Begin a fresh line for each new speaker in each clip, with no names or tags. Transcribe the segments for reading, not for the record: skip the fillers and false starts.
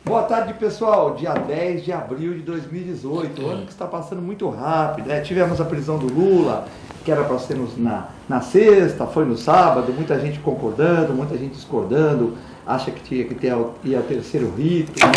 Boa tarde, pessoal. Dia 10 de abril de 2018, o ano que está passando muito rápido, né? Tivemos a prisão do Lula, que era para ser na sexta, foi no sábado, muita gente concordando, muita gente discordando, acha que tinha que ir ao terceiro rito, né?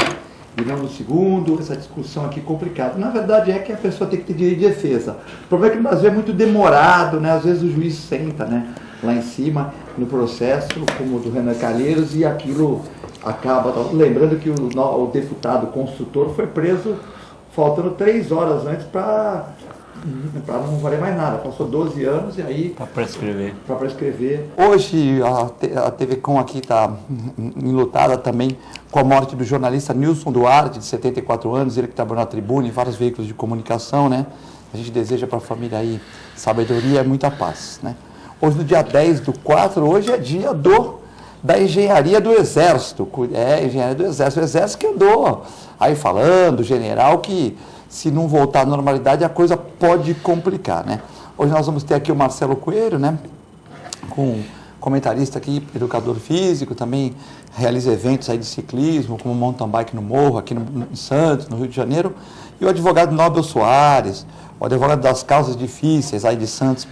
E não no segundo, essa discussão aqui complicada. Na verdade é que a pessoa tem que ter direito de defesa. O problema é que no Brasil é muito demorado, né? Às vezes o juiz senta, né, lá em cima, no processo, como o do Renan Calheiros, e aquilo acaba. Lembrando que o deputado construtor foi preso faltando 3 horas antes para não valer mais nada. Passou 12 anos e aí... Para prescrever. Hoje a TV Com aqui está enlutada também com a morte do jornalista Nilson Duarte, de 74 anos, ele que trabalhou na Tribuna e vários veículos de comunicação, né? A gente deseja para a família aí sabedoria e muita paz, né? Hoje, no dia 10/4, hoje é dia da engenharia do Exército. Engenharia do Exército. O Exército que andou aí falando, general, que se não voltar à normalidade a coisa pode complicar, né? Hoje nós vamos ter aqui o Marcelo Coelho, né? Com comentarista aqui, educador físico, também realiza eventos aí de ciclismo, como mountain bike no Morro, aqui em Santos, no Rio de Janeiro, e o advogado Nobel Soares, o advogado das causas difíceis aí de Santos,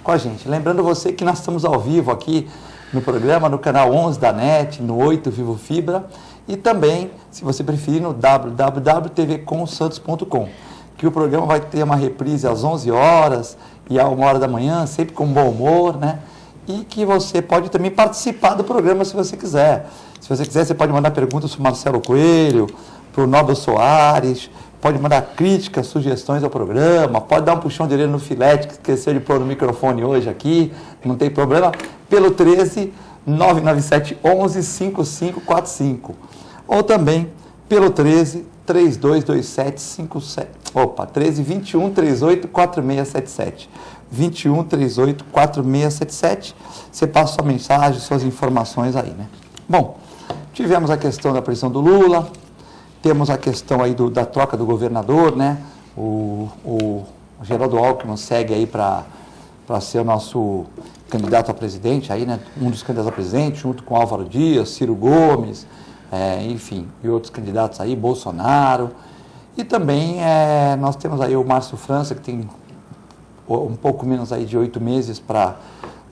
com a gente. Lembrando você que nós estamos ao vivo aqui no programa, no canal 11 da NET, no 8 Vivo Fibra, e também, se você preferir, no www.tvcomsantos.com, que o programa vai ter uma reprise às 11 horas e à 1h da manhã, sempre com bom humor, né? E que você pode também participar do programa se você quiser. Se você quiser, você pode mandar perguntas para o Marcelo Coelho, para o Nobel Soares, pode mandar críticas, sugestões ao programa, pode dar um puxão de orelha no Filete, que esqueceu de pôr no microfone hoje aqui, não tem problema, pelo 13 997 11 5545. Ou também pelo 13 3227 13 21 38 4677. 21 38 4677. Você passa sua mensagem, suas informações aí, né? Bom, tivemos a questão da prisão do Lula, temos a questão aí da troca do governador, né? O Geraldo Alckmin segue aí para ser o nosso candidato a presidente, aí, né? Um dos candidatos a presidente, junto com Álvaro Dias, Ciro Gomes, enfim, e outros candidatos aí, Bolsonaro. E também nós temos aí o Márcio França, que tem um pouco menos aí de 8 meses para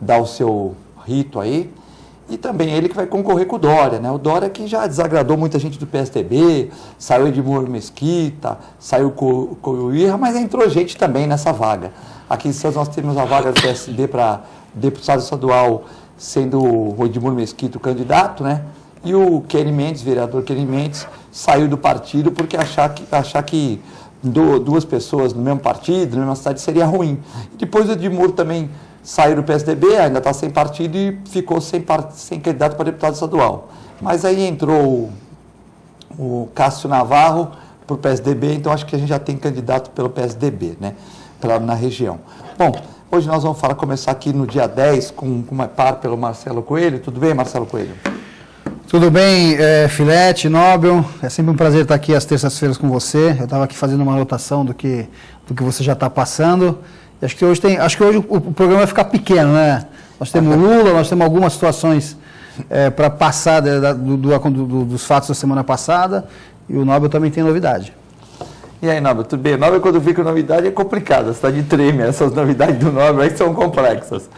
dar o seu rito aí. E também ele que vai concorrer com o Dória, né? O Dória que já desagradou muita gente do PSDB, saiu Edmur Mesquita, saiu com o Irra, mas entrou gente também nessa vaga. Aqui em Santos nós temos a vaga do PSD para deputado estadual, sendo o Edmur Mesquita o candidato, né? E o Kenny Mendes, vereador Kenny Mendes, saiu do partido porque achar que duas pessoas no mesmo partido, na mesma cidade, seria ruim. E depois o Edmur também saiu do PSDB, ainda está sem partido e ficou sem candidato para deputado estadual. Mas aí entrou o Cássio Navarro para o PSDB, então acho que a gente já tem candidato pelo PSDB, né? Na região. Bom, hoje nós vamos começar aqui no dia 10 com uma par pelo Marcelo Coelho. Tudo bem, Marcelo Coelho?
Tudo bem, Filete, Nobel. É sempre um prazer estar aqui às terças-feiras com você. Eu estava aqui fazendo uma anotação do que você já está passando. E acho que hoje o programa vai ficar pequeno, né? Nós temos o Lula, nós temos algumas situações para passar dos fatos da semana passada, e o Nobel também tem novidade.
E aí, Nobel, tudo bem? Nobel, quando fica novidade, é complicado. A cidade treme, essas novidades do Nobel aí são complexas.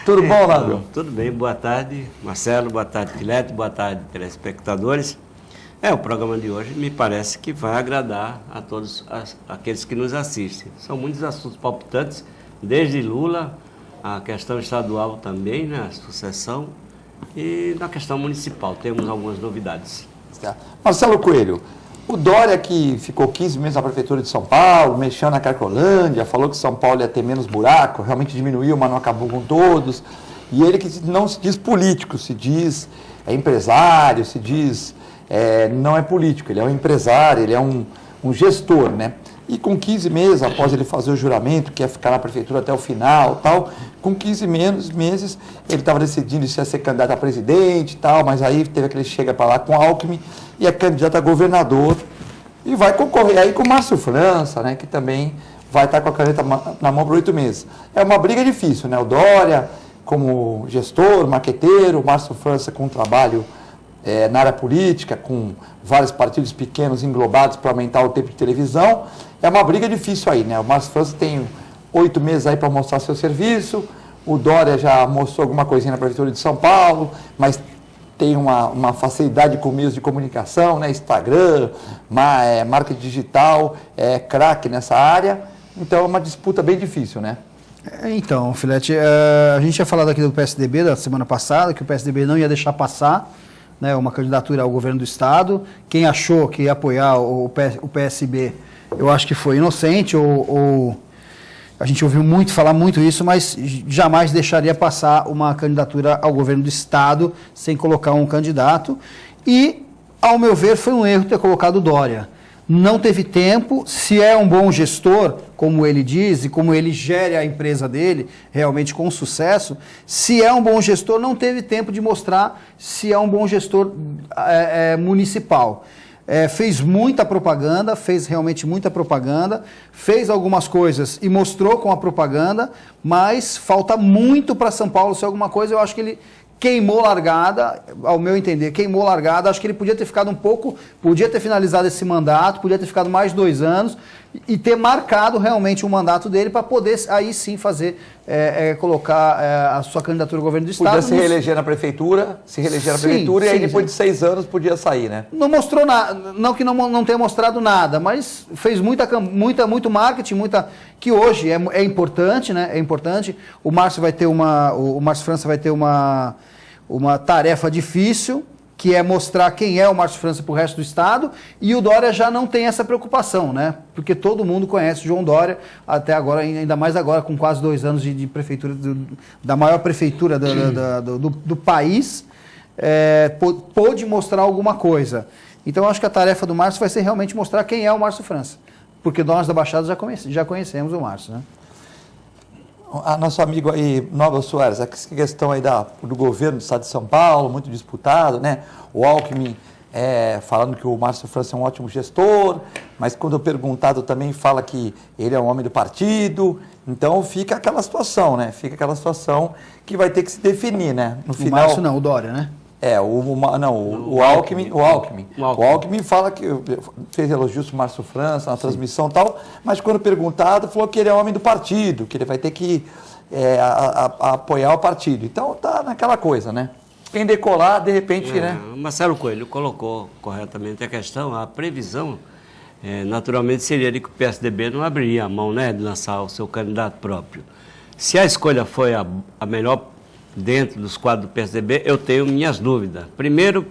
Tudo bom, Nobel?
Tudo bem, boa tarde, Marcelo, boa tarde, Filete, boa tarde, telespectadores. O programa de hoje me parece que vai agradar a todos aqueles que nos assistem. São muitos assuntos palpitantes, desde Lula, a questão estadual também, né, a sucessão, e na questão municipal temos algumas novidades.
Marcelo Coelho, o Dória, que ficou 15 meses na Prefeitura de São Paulo, mexeu na Cracolândia, falou que São Paulo ia ter menos buraco, realmente diminuiu, mas não acabou com todos. E ele que não se diz político, se diz empresário, se diz... não é político, ele é um empresário, ele é um gestor, né? E com 15 meses, após ele fazer o juramento, que ia ficar na prefeitura até o final, tal, com 15 meses, ele estava decidindo se ia ser candidato a presidente e tal, mas aí teve aquele chega para lá com Alckmin e é candidato a governador. E vai concorrer aí com o Márcio França, né, que também vai estar com a caneta na mão por 8 meses. É uma briga difícil, né? O Dória como gestor, marqueteiro, o Márcio França com um trabalho na área política, com vários partidos pequenos englobados para aumentar o tempo de televisão. É uma briga difícil aí, né? O Márcio França tem 8 meses aí para mostrar seu serviço, o Dória já mostrou alguma coisinha na Prefeitura de São Paulo, mas tem uma facilidade com meios de comunicação, né? Instagram, marketing digital, craque nessa área, então é uma disputa bem difícil, né?
Então, Filete, a gente tinha falado aqui do PSDB da semana passada, que o PSDB não ia deixar passar, né, uma candidatura ao governo do Estado. Quem achou que ia apoiar o PSB, eu acho que foi inocente, ou a gente ouviu falar muito isso, mas jamais deixaria passar uma candidatura ao governo do Estado sem colocar um candidato. E, ao meu ver, foi um erro ter colocado o Dória. Não teve tempo, se é um bom gestor, como ele diz, e como ele gere a empresa dele, realmente com sucesso, se é um bom gestor, não teve tempo de mostrar se é um bom gestor municipal. Fez muita propaganda, fez realmente muita propaganda, fez algumas coisas e mostrou com a propaganda, mas falta muito para São Paulo ser alguma coisa. Eu acho que ele queimou largada, ao meu entender, queimou largada. Acho que ele podia ter ficado podia ter finalizado esse mandato, podia ter ficado mais 2 anos e ter marcado realmente o mandato dele para poder aí sim fazer, colocar a sua candidatura ao governo do Estado.
Podia se reeleger na prefeitura, e aí depois de 6 anos podia sair, né?
Não mostrou nada, não que não tenha mostrado nada, mas fez muito marketing, que hoje é importante, né? É importante. O Márcio França vai ter uma tarefa difícil, que é mostrar quem é o Márcio França para o resto do Estado, e o Dória já não tem essa preocupação, né? Porque todo mundo conhece o João Dória, até agora, ainda mais agora, com quase 2 anos de prefeitura, da maior prefeitura do país, pôde mostrar alguma coisa. Então, acho que a tarefa do Márcio vai ser realmente mostrar quem é o Márcio França, porque nós da Baixada já conhecemos o Márcio, né?
Nosso amigo aí, Nobel Soares, a questão aí do governo do Estado de São Paulo, muito disputado, né? O Alckmin falando que o Márcio França é um ótimo gestor, mas quando perguntado também fala que ele é um homem do partido. Então fica aquela situação, né? Fica aquela situação que vai ter que se definir, né? No final,
o Márcio não, o Dória, né?
O Alckmin. O Alckmin fala que fez elogios para o Márcio França na transmissão e tal, mas quando perguntado, falou que ele é homem do partido, que ele vai ter que apoiar o partido. Então tá naquela coisa, né? Quem decolar, de repente, né?
Marcelo Coelho colocou corretamente a questão, a previsão, naturalmente seria de que o PSDB não abriria a mão, né, de lançar o seu candidato próprio. Se a escolha foi a melhor dentro dos quadros do PSDB, eu tenho minhas dúvidas. Primeiro,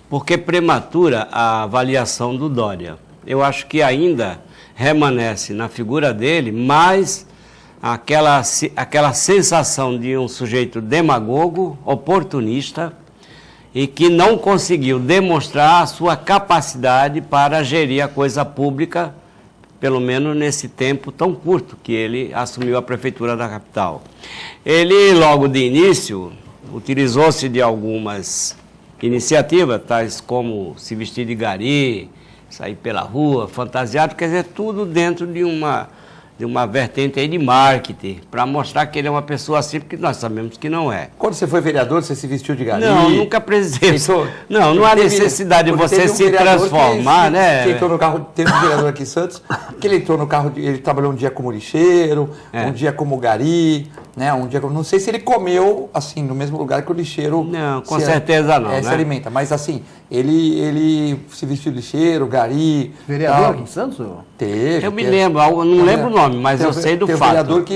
porque prematura a avaliação do Dória. Eu acho que ainda remanesce na figura dele mais aquela sensação de um sujeito demagogo, oportunista, e que não conseguiu demonstrar a sua capacidade para gerir a coisa pública, pelo menos nesse tempo tão curto que ele assumiu a prefeitura da capital. Ele, logo de início, utilizou-se de algumas iniciativas, tais como se vestir de gari, sair pela rua, fantasiado, quer dizer, tudo dentro de uma vertente aí de marketing, para mostrar que ele é uma pessoa assim, porque nós sabemos que não é.
Quando você foi vereador, você se vestiu de gari?
Não, nunca presidente. Não há necessidade de você se transformar, né?
Que entrou no carro, teve um vereador aqui em Santos, que ele entrou no carro, ele trabalhou um dia como lixeiro, um dia como gari, né? Não sei se ele comeu, assim, no mesmo lugar que o lixeiro...
Não, com certeza não, né?
Se alimenta, mas assim, ele se vestiu de lixeiro, gari...
Vereador aqui em Santos?
Eu me lembro, não lembro o nome, mas eu sei do fato.
Tem um vereador que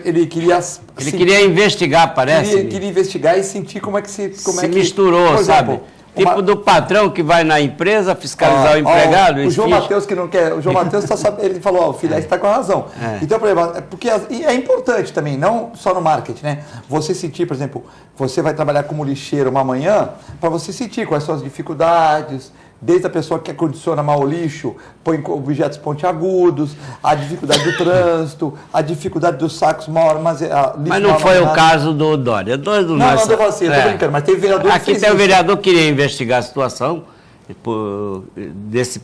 ele queria...
Ele queria investigar, parece.
Queria investigar e sentir como é que se
misturou,
por
sabe?
Exemplo,
tipo do patrão que vai na empresa fiscalizar o empregado.
O João Matheus que não quer... O João Matheus ele falou, o Filete está com a razão. Então, por exemplo, porque é importante também, não só no marketing, né? Você sentir, por exemplo, você vai trabalhar como lixeiro uma manhã, para você sentir quais são as dificuldades, desde a pessoa que condiciona mal o lixo, põe objetos pontiagudos, a dificuldade do trânsito, a dificuldade dos sacos mal armazenados.
Mas não foi o caso do Dória.
Não, eu tô assim, eu tô brincando, mas teve vereador
Aqui tem o vereador que queria investigar a situação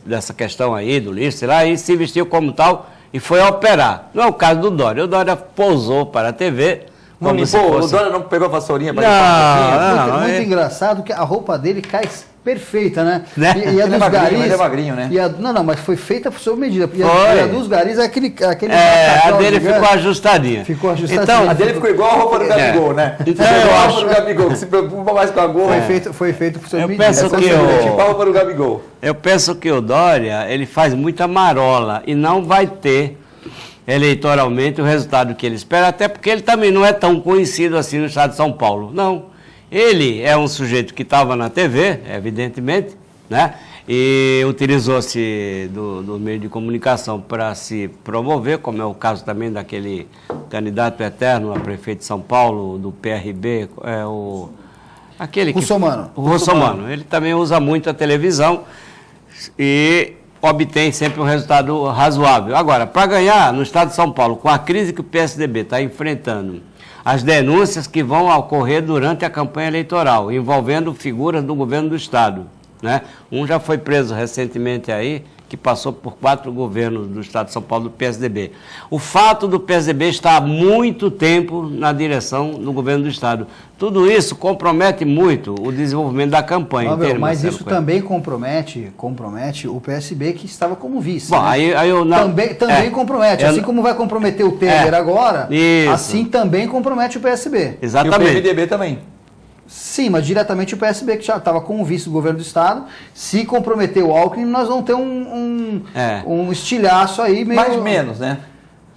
dessa questão aí do lixo, sei lá, e se vestiu como tal e foi operar. Não é o caso do Dória. O Dória pousou para a TV.
Não limpou, o Dória não pegou a vassourinha para
limpar? Muito engraçado que a roupa dele cai perfeita, né?
E a dos garis... Ele é magrinho, né?
Não, mas foi feita por sob medida. E a dos garis é aquele
a dele ficou ajustadinha.
Ficou ajustadinha.
Então, a dele ficou igual a roupa do Gabigol, né?
Então, eu acho...
do Gabigol, que se preocupa mais com a gorra.
Foi feito por sob medida.
Penso que
tipo a roupa do Gabigol.
Eu penso que o Dória, ele faz muita marola e não vai ter eleitoralmente o resultado que ele espera, até porque ele também não é tão conhecido assim no estado de São Paulo. Não. Ele é um sujeito que estava na TV, evidentemente, né? E utilizou-se do meio de comunicação para se promover, como é o caso também daquele candidato eterno a prefeito de São Paulo, do PRB, o Russomano. Ele também usa muito a televisão e obtém sempre um resultado razoável. Agora, para ganhar no estado de São Paulo, com a crise que o PSDB está enfrentando, as denúncias que vão ocorrer durante a campanha eleitoral, envolvendo figuras do governo do estado, né? Um já foi preso recentemente aí, que passou por 4 governos do estado de São Paulo do PSDB. O fato do PSDB estar há muito tempo na direção do governo do estado, tudo isso compromete muito o desenvolvimento da campanha.
Mas isso também compromete o PSB, que estava como vice.
Bom,
né? Também compromete. Assim como vai comprometer o Temer agora, assim também compromete o PSB.
Exatamente.
E o PMDB também.
Sim, mas diretamente o PSB, que já estava como vice do governo do estado, se comprometer o Alckmin, nós vamos ter um estilhaço aí meio...
Mais menos, né?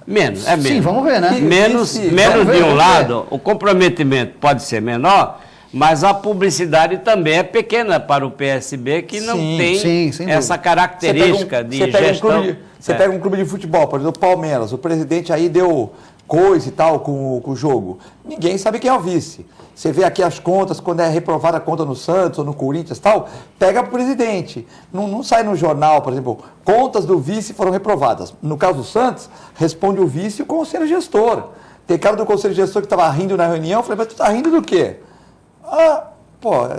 Menos.
Sim, vamos ver, né?
Menos de um lado, o comprometimento pode ser menor, mas a publicidade também é pequena para o PSB, que não tem essa característica de gestão.
Você pega um clube de futebol, por exemplo, o Palmeiras, o presidente aí deu coisa e tal com o jogo. Ninguém sabe quem é o vice. Você vê aqui as contas, quando é reprovada a conta no Santos ou no Corinthians e tal, pega o presidente. Não sai no jornal, por exemplo, contas do vice foram reprovadas. No caso do Santos, responde o vice e o conselho gestor. Tem cara do conselho gestor que estava rindo na reunião, eu falei, mas tu está rindo do quê?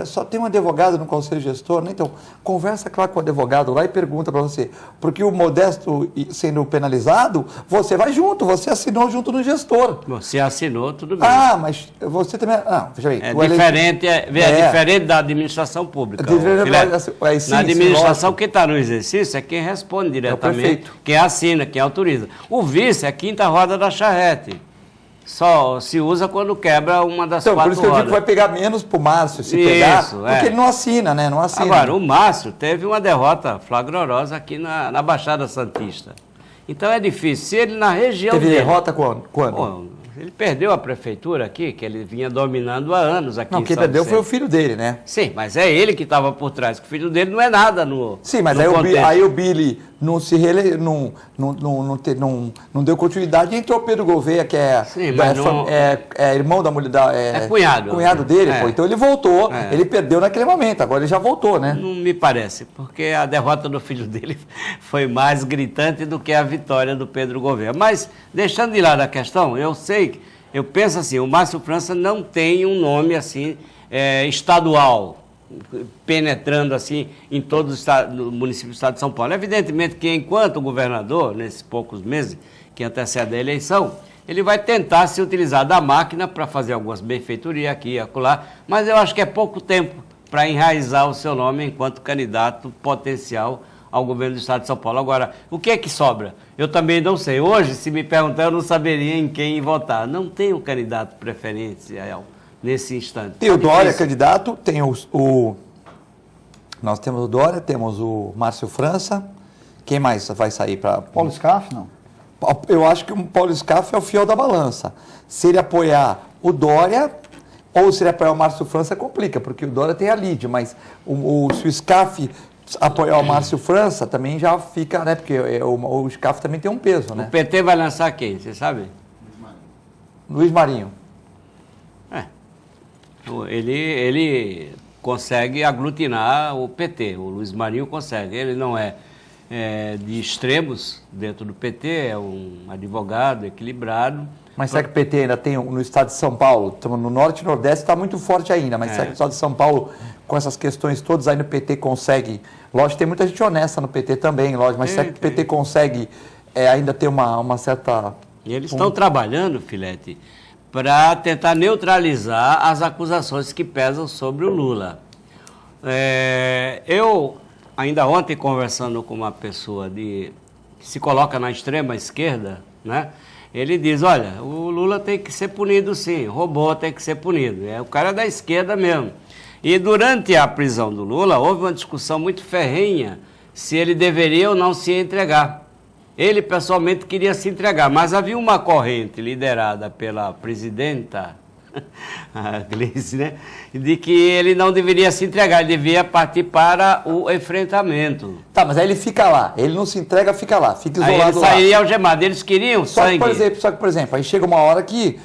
Só tem um advogado no conselho gestor, né? Então, conversa claro com o advogado lá e pergunta para você. Porque o Modesto sendo penalizado, você vai junto, você assinou junto no gestor.
Você assinou, tudo bem.
Mas você também... veja bem.
É diferente da administração pública. Na administração, quem está no exercício é quem responde diretamente, quem assina, quem autoriza. O vice é a quinta roda da charrete. Só se usa quando quebra uma das 4 rodas.
Por isso que eu digo que vai pegar menos para o Márcio se pegar, porque ele não assina, né? Não assina.
Agora, o Márcio teve uma derrota flagrosa aqui na Baixada Santista. Então é difícil. Se ele na região
teve derrota quando?
Ele perdeu a prefeitura aqui, que ele vinha dominando há anos aqui em São Vicente.
Quem perdeu foi o filho dele, né?
Sim, mas é ele que estava por trás, que o filho dele não é nada no
Sim, mas aí o Billy não se não deu continuidade e entrou o Pedro Gouveia, que é irmão da mulher cunhado dele, então ele voltou, ele perdeu naquele momento, agora ele já voltou, né?
Não me parece, porque a derrota do filho dele foi mais gritante do que a vitória do Pedro Gouveia. Mas, deixando de lado a questão, eu penso assim, o Márcio França não tem um nome assim estadual, penetrando assim em todos os municípios do estado de São Paulo. Evidentemente que enquanto governador, nesses poucos meses que antecedem a eleição, ele vai tentar se utilizar da máquina para fazer algumas benfeitorias aqui e acolá, mas eu acho que é pouco tempo para enraizar o seu nome enquanto candidato potencial ao governo do estado de São Paulo. Agora, o que é que sobra? Eu também não sei. Hoje, se me perguntar, eu não saberia em quem votar. Não tem um candidato preferencial nesse instante.
Tem o Dória, candidato, tem nós temos o Dória, temos o Márcio França. Quem mais vai sair para...
Paulo Scaff, não?
Eu acho que o Paulo Scaff é o fiel da balança. Se ele apoiar o Dória ou se ele apoiar o Márcio França, complica, porque o Dória tem a lead, mas se o Scaff apoiar o Márcio França, também já fica, né? Porque o Scaff também tem um peso, né?
O PT vai lançar quem, você sabe?
Luiz Marinho.
Ele consegue aglutinar o PT. O Luiz Marinho consegue. Ele não é de extremos dentro do PT, é um advogado equilibrado.
Mas será que o PT ainda tem no estado de São Paulo? No Norte e Nordeste está muito forte ainda, mas será que o estado de São Paulo, com essas questões todas, aí no PT consegue... Lógico, tem muita gente honesta no PT também, lógico, mas será que o PT consegue ainda ter uma certa...
E eles estão trabalhando, Filete, para tentar neutralizar as acusações que pesam sobre o Lula. Eu, ainda ontem, conversando com uma pessoa que se coloca na extrema esquerda, né? Ele diz, olha, o Lula tem que ser punido sim, o robô tem que ser punido. O cara é da esquerda mesmo. E durante a prisão do Lula, houve uma discussão muito ferrenha se ele deveria ou não se entregar. Ele pessoalmente queria se entregar, mas havia uma corrente liderada pela presidenta, a Gleice, né, de que ele não deveria se entregar, ele devia partir para o enfrentamento.
Tá, mas aí ele fica lá, ele não se entrega, fica lá, fica isolado
aí ele sairia algemado, eles queriam sangue.
Só que, por exemplo, aí chega uma hora que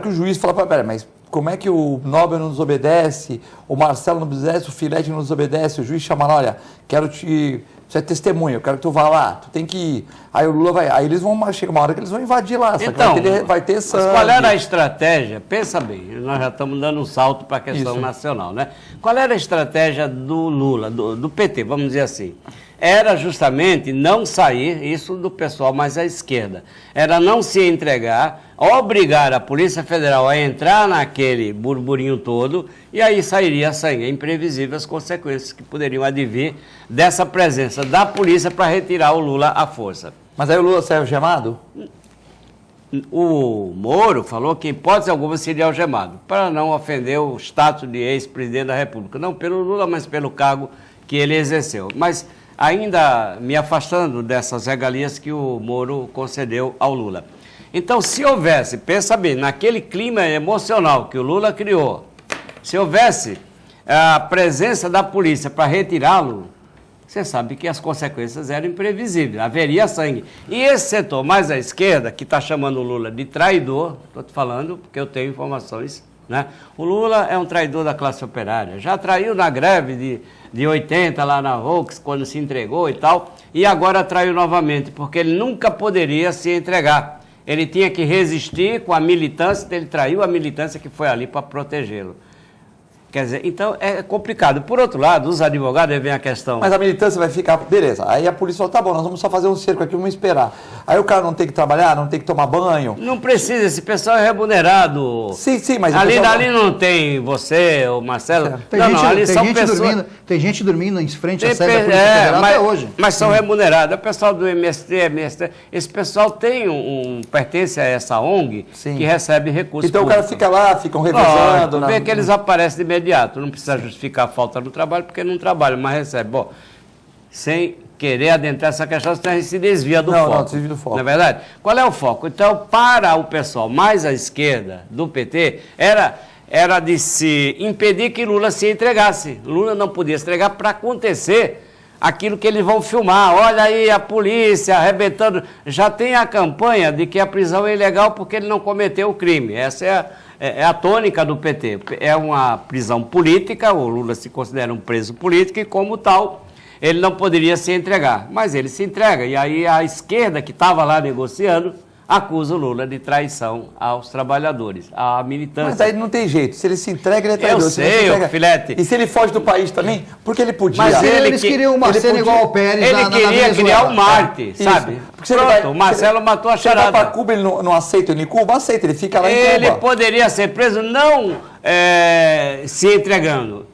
o juiz fala, pera, mas como é que o Nobel não nos obedece, o Marcelo não nos obedece, o Filete não nos obedece, o juiz chama lá, olha, você é testemunha, eu quero que tu vá lá, tu tem que ir. Aí o Lula vai, aí eles vão, chega uma hora que eles vão invadir lá,
então,
vai ter sangue.
Mas qual era a estratégia? Pensa bem, nós já estamos dando um salto para a questão nacional, né? Qual era a estratégia do Lula, do PT, vamos dizer assim? Era justamente não sair, isso do pessoal mais à esquerda, era não se entregar, obrigar a Polícia Federal a entrar naquele burburinho todo e aí sairia sangue. É imprevisível as consequências que poderiam advir dessa presença da polícia para retirar o Lula à força.
Mas aí o Lula saiu algemado?
O Moro falou que, em hipótese alguma, seria algemado, para não ofender o status de ex-presidente da República. Não pelo Lula, mas pelo cargo que ele exerceu. Mas ainda me afastando dessas regalias que o Moro concedeu ao Lula. Então, se houvesse, pensa bem, naquele clima emocional que o Lula criou, se houvesse a presença da polícia para retirá-lo, você sabe que as consequências eram imprevisíveis, haveria sangue. E esse setor mais à esquerda, que está chamando o Lula de traidor, estou te falando porque eu tenho informações, né? O Lula é um traidor da classe operária, já traiu na greve de 80 lá na Volks, quando se entregou e tal, e agora traiu novamente, porque ele nunca poderia se entregar. Ele tinha que resistir com a militância, ele traiu a militância que foi ali para protegê-lo. Quer dizer, então é complicado. Por outro lado, os advogados, aí vem a questão...
Mas a militância vai ficar... Beleza. Aí a polícia fala, tá bom, nós vamos só fazer um cerco aqui, vamos esperar. Aí o cara não tem que trabalhar, não tem que tomar banho.
Não precisa, esse pessoal é remunerado.
Sim, mas...
Ali não tem você, o Marcelo...
Tem gente dormindo em frente à sede da Polícia Federal até hoje.
Mas são remunerados. O pessoal do MST, esse pessoal pertence a essa ONG que recebe recursos.
Então
públicos.
O cara fica lá, ficam revisando...
Vê que eles aparecem de imediato, não precisa justificar a falta do trabalho, porque não trabalha, mas recebe. Bom, sem querer adentrar essa questão, senão a gente se desvia do foco. Não, desvia do foco. Não é verdade? Qual é o foco? Então, para o pessoal mais à esquerda do PT, era de se impedir que Lula se entregasse. Lula não podia se entregar para acontecer aquilo que eles vão filmar. Olha aí a polícia arrebentando. Já tem a campanha de que a prisão é ilegal porque ele não cometeu o crime. Essa é a tônica do PT. É uma prisão política, o Lula se considera um preso político e, como tal, ele não poderia se entregar. Mas ele se entrega. E aí a esquerda, que estava lá negociando, acusa o Lula de traição aos trabalhadores, à militância.
Mas aí não tem jeito. Se ele se entrega, ele é traidor.
Eu sei, Filete.
E se ele foge do país também? Porque ele podia.
Mas eles queriam uma cena igual ao Pérez
ele queria criar um Marte, sabe?
Porque
pronto, o Marcelo matou a charada.
Se ele vai para Cuba, ele não aceita ele em Cuba? Aceita, ele fica lá em Cuba.
Ele poderia ser preso não se entregando.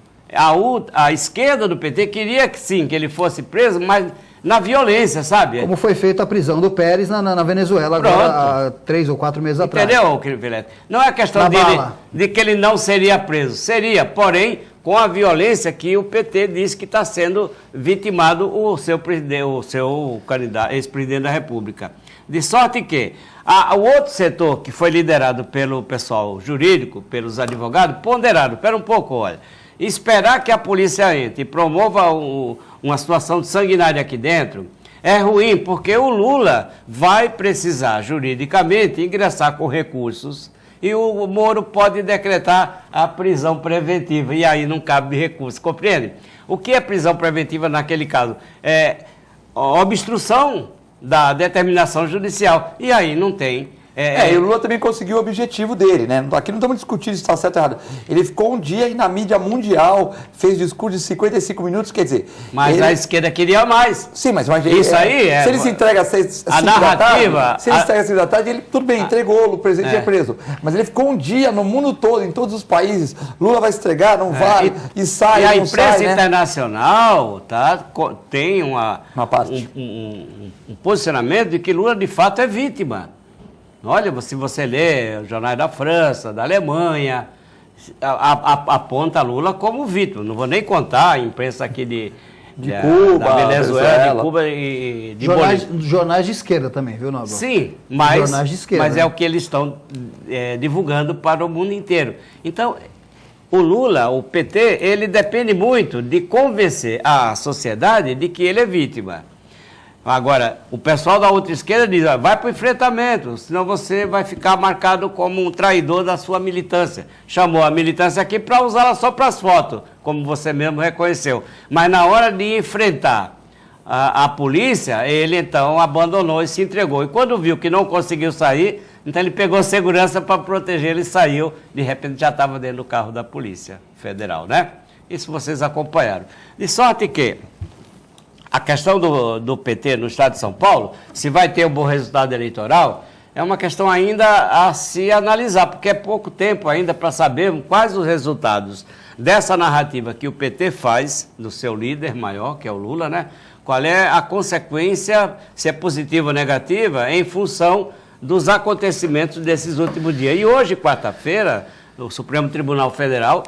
A esquerda do PT queria que sim, que ele fosse preso, mas na violência, sabe?
Como foi feita a prisão do Pérez na Venezuela agora, há 3 ou 4 meses atrás.
Entendeu, Filete? Não é questão de que ele não seria preso. Seria, porém, com a violência que o PT diz que está sendo vitimado o seu candidato, ex-presidente da República. De sorte que o outro setor que foi liderado pelo pessoal jurídico, pelos advogados, ponderaram, espera um pouco, olha, esperar que a polícia entre e promova uma situação sanguinária aqui dentro é ruim, porque o Lula vai precisar juridicamente ingressar com recursos e o Moro pode decretar a prisão preventiva, e aí não cabe recurso, compreende? O que é prisão preventiva naquele caso? É obstrução da determinação judicial, e aí não tem.
E o Lula também conseguiu o objetivo dele, né? Aqui não estamos discutindo se está certo ou errado. Ele ficou um dia aí na mídia mundial, fez discurso de 55 minutos, quer dizer...
Mas a esquerda queria mais.
Sim, mas
isso aí
se ele se entrega às 5 da tarde, se ele se entrega às 5 da tarde, ele, tudo bem, entregou, o presidente é preso. Mas ele ficou um dia no mundo todo, em todos os países, Lula vai se entregar, não vai, e sai,
e
não
a imprensa
sai,
internacional, tá, tem uma
parte.
Um posicionamento de que Lula de fato é vítima. Olha, se você lê os jornais da França, da Alemanha, aponta Lula como vítima. Não vou nem contar a imprensa aqui de
Cuba,
da Venezuela, de Cuba e de Bolívia.
Jornais de esquerda também, viu, Nobel?
Sim, mas,
jornais de esquerda,
mas é o que eles estão divulgando para o mundo inteiro. Então, o Lula, o PT, ele depende muito de convencer a sociedade de que ele é vítima. Agora, o pessoal da outra esquerda diz, vai para o enfrentamento, senão você vai ficar marcado como um traidor da sua militância. Chamou a militância aqui para usá-la só para as fotos, como você mesmo reconheceu. Mas na hora de enfrentar a polícia, ele então abandonou e se entregou. E quando viu que não conseguiu sair, então ele pegou segurança para proteger, ele saiu, de repente já estava dentro do carro da Polícia Federal, né? Isso vocês acompanharam. De sorte que a questão do PT no estado de São Paulo, se vai ter um bom resultado eleitoral, é uma questão ainda a se analisar, porque é pouco tempo ainda para saber quais os resultados dessa narrativa que o PT faz do seu líder maior, que é o Lula, né? Qual é a consequência, se é positiva ou negativa, em função dos acontecimentos desses últimos dias. E hoje, quarta-feira, o Supremo Tribunal Federal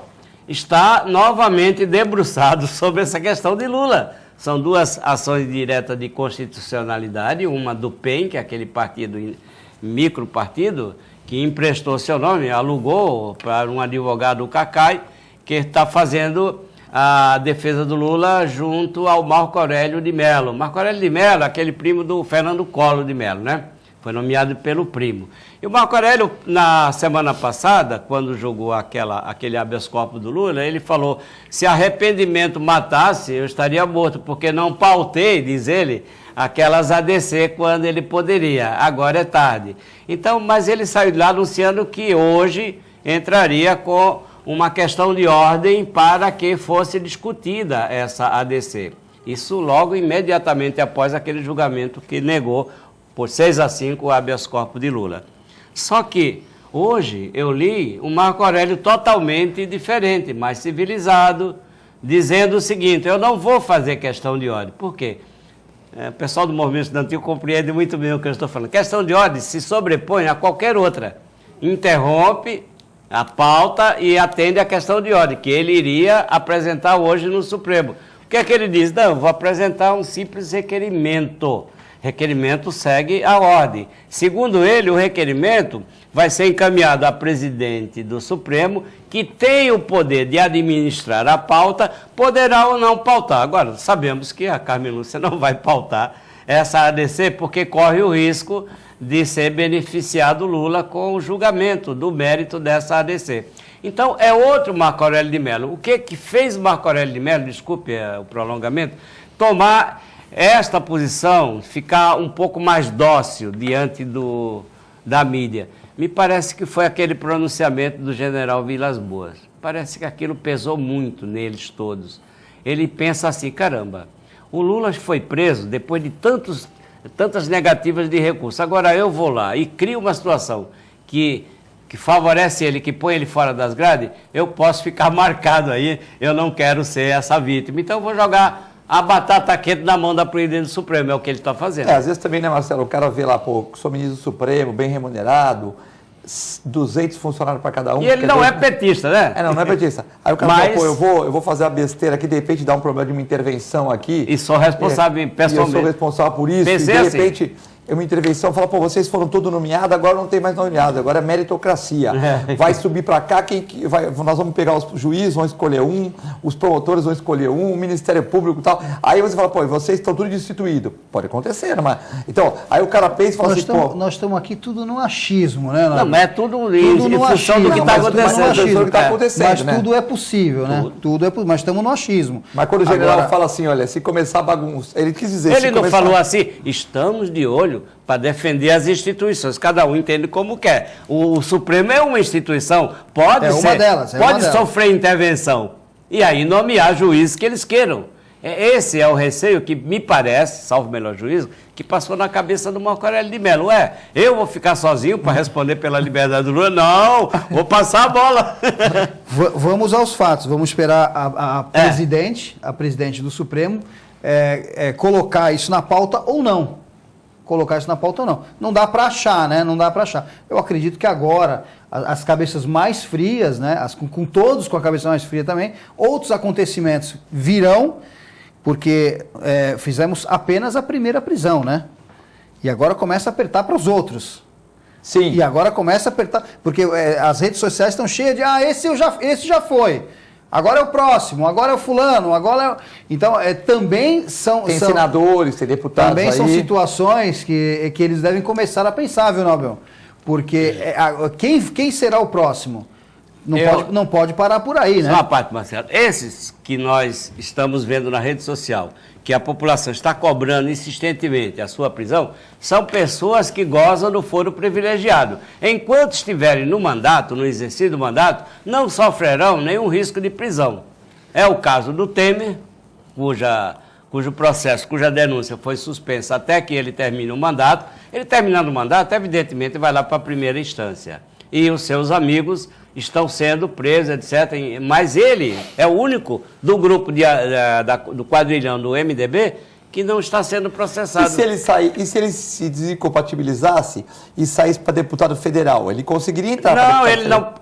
está novamente debruçado sobre essa questão de Lula. São duas ações diretas de constitucionalidade, uma do PEN, que é aquele partido, micropartido, que emprestou seu nome, alugou para um advogado, o Cacai, que está fazendo a defesa do Lula junto ao Marco Aurélio de Mello. Marco Aurélio de Mello, aquele primo do Fernando Collor de Mello, né? Foi nomeado pelo primo. E o Marco Aurélio, na semana passada, quando julgou aquele habeas corpus do Lula, ele falou, se arrependimento matasse, eu estaria morto, porque não pautei, diz ele, aquelas ADC quando ele poderia. Agora é tarde. Então, mas ele saiu de lá anunciando que hoje entraria com uma questão de ordem para que fosse discutida essa ADC. Isso logo, imediatamente após aquele julgamento que negou por 6-5 o habeas corpus de Lula. Só que hoje eu li um Marco Aurélio totalmente diferente, mais civilizado, dizendo o seguinte, eu não vou fazer questão de ordem. Por quê? O pessoal do movimento estudantil compreende muito bem o que eu estou falando. Questão de ordem se sobrepõe a qualquer outra. Interrompe a pauta e atende à questão de ordem, que ele iria apresentar hoje no Supremo. O que é que ele diz? Não, eu vou apresentar um simples requerimento. Requerimento segue a ordem. Segundo ele, o requerimento vai ser encaminhado a presidente do Supremo, que tem o poder de administrar a pauta, poderá ou não pautar. Agora, sabemos que a Carmen Lúcia não vai pautar essa ADC, porque corre o risco de ser beneficiado Lula com o julgamento do mérito dessa ADC. Então, é outro Marco Aurélio de Mello. O que fez Marco Aurélio de Mello, desculpe o prolongamento, tomar esta posição, ficar um pouco mais dócil diante da mídia? Me parece que foi aquele pronunciamento do general Vilas Boas. Parece que aquilo pesou muito neles todos. Ele pensa assim, caramba, o Lula foi preso depois de tantas negativas de recurso. Agora eu vou lá e crio uma situação que favorece ele, que põe ele fora das grades, eu posso ficar marcado aí, eu não quero ser essa vítima. Então eu vou jogar a batata quente na mão da presidente do Supremo, é o que ele está fazendo.
Às vezes também, né, Marcelo, o cara vê lá, pô, sou ministro do Supremo, bem remunerado, 200 funcionários para cada um.
E ele não é petista, né?
Não é petista. Aí o cara fala, pô, eu vou fazer a besteira aqui, de repente dá um problema de uma intervenção aqui.
E sou responsável pessoalmente.
E eu sou responsável por isso,
Pensei
e de repente uma intervenção, fala, pô, vocês foram todos nomeados, agora não tem mais nomeado, agora é meritocracia. Vai subir para cá, nós vamos pegar os juízes, vão escolher um, os promotores vão escolher um, o Ministério Público e tal. Aí você fala, pô, vocês estão tudo destituídos. Pode acontecer, não é? Então, aí o cara pensa e fala pô...
Nós estamos aqui tudo no achismo, né?
Não, mas é tudo em função do que está
acontecendo. Mas tudo é possível, né? Tudo é possível, mas estamos no achismo.
Mas quando o general fala assim, olha, se começar a bagunça, ele quis dizer...
Ele não falou assim, estamos de olho para defender as instituições, cada um entende como quer. O Supremo é uma instituição, pode sofrer intervenção, e aí nomear juízes que eles queiram. Esse é o receio que me parece, salvo o melhor juízo, que passou na cabeça do Marco Aurélio de Mello. Eu vou ficar sozinho para responder pela liberdade do Lula? Não, vou passar a bola.
Vamos aos fatos, vamos esperar a presidente do Supremo colocar isso na pauta ou não. Não dá para achar, né? Não dá para achar. Eu acredito que agora as cabeças mais frias, né? Todos com a cabeça mais fria também, outros acontecimentos virão, porque fizemos apenas a primeira prisão, né? E agora começa a apertar para os outros.
Sim.
E agora começa a apertar, porque as redes sociais estão cheias de, esse já foi. Agora é o próximo, agora é o fulano, Então, também são...
Tem senadores, tem deputados
também
aí.
são situações que eles devem começar a pensar, viu, Nobel? Porque quem será o próximo? Não pode parar por aí, né?
Só uma parte, Marcelo. Esses que nós estamos vendo na rede social, que a população está cobrando insistentemente a sua prisão, são pessoas que gozam do foro privilegiado. Enquanto estiverem no mandato, no exercício do mandato, não sofrerão nenhum risco de prisão. É o caso do Temer, cujo processo, cuja denúncia foi suspensa até que ele termine o mandato. Ele terminando o mandato, evidentemente, vai lá para a primeira instância. E os seus amigos estão sendo presos, etc. Mas ele é o único do grupo do quadrilhão do MDB que não está sendo processado.
E se ele se desincompatibilizasse e saísse para deputado federal, ele conseguiria entrar?
Não, ele não.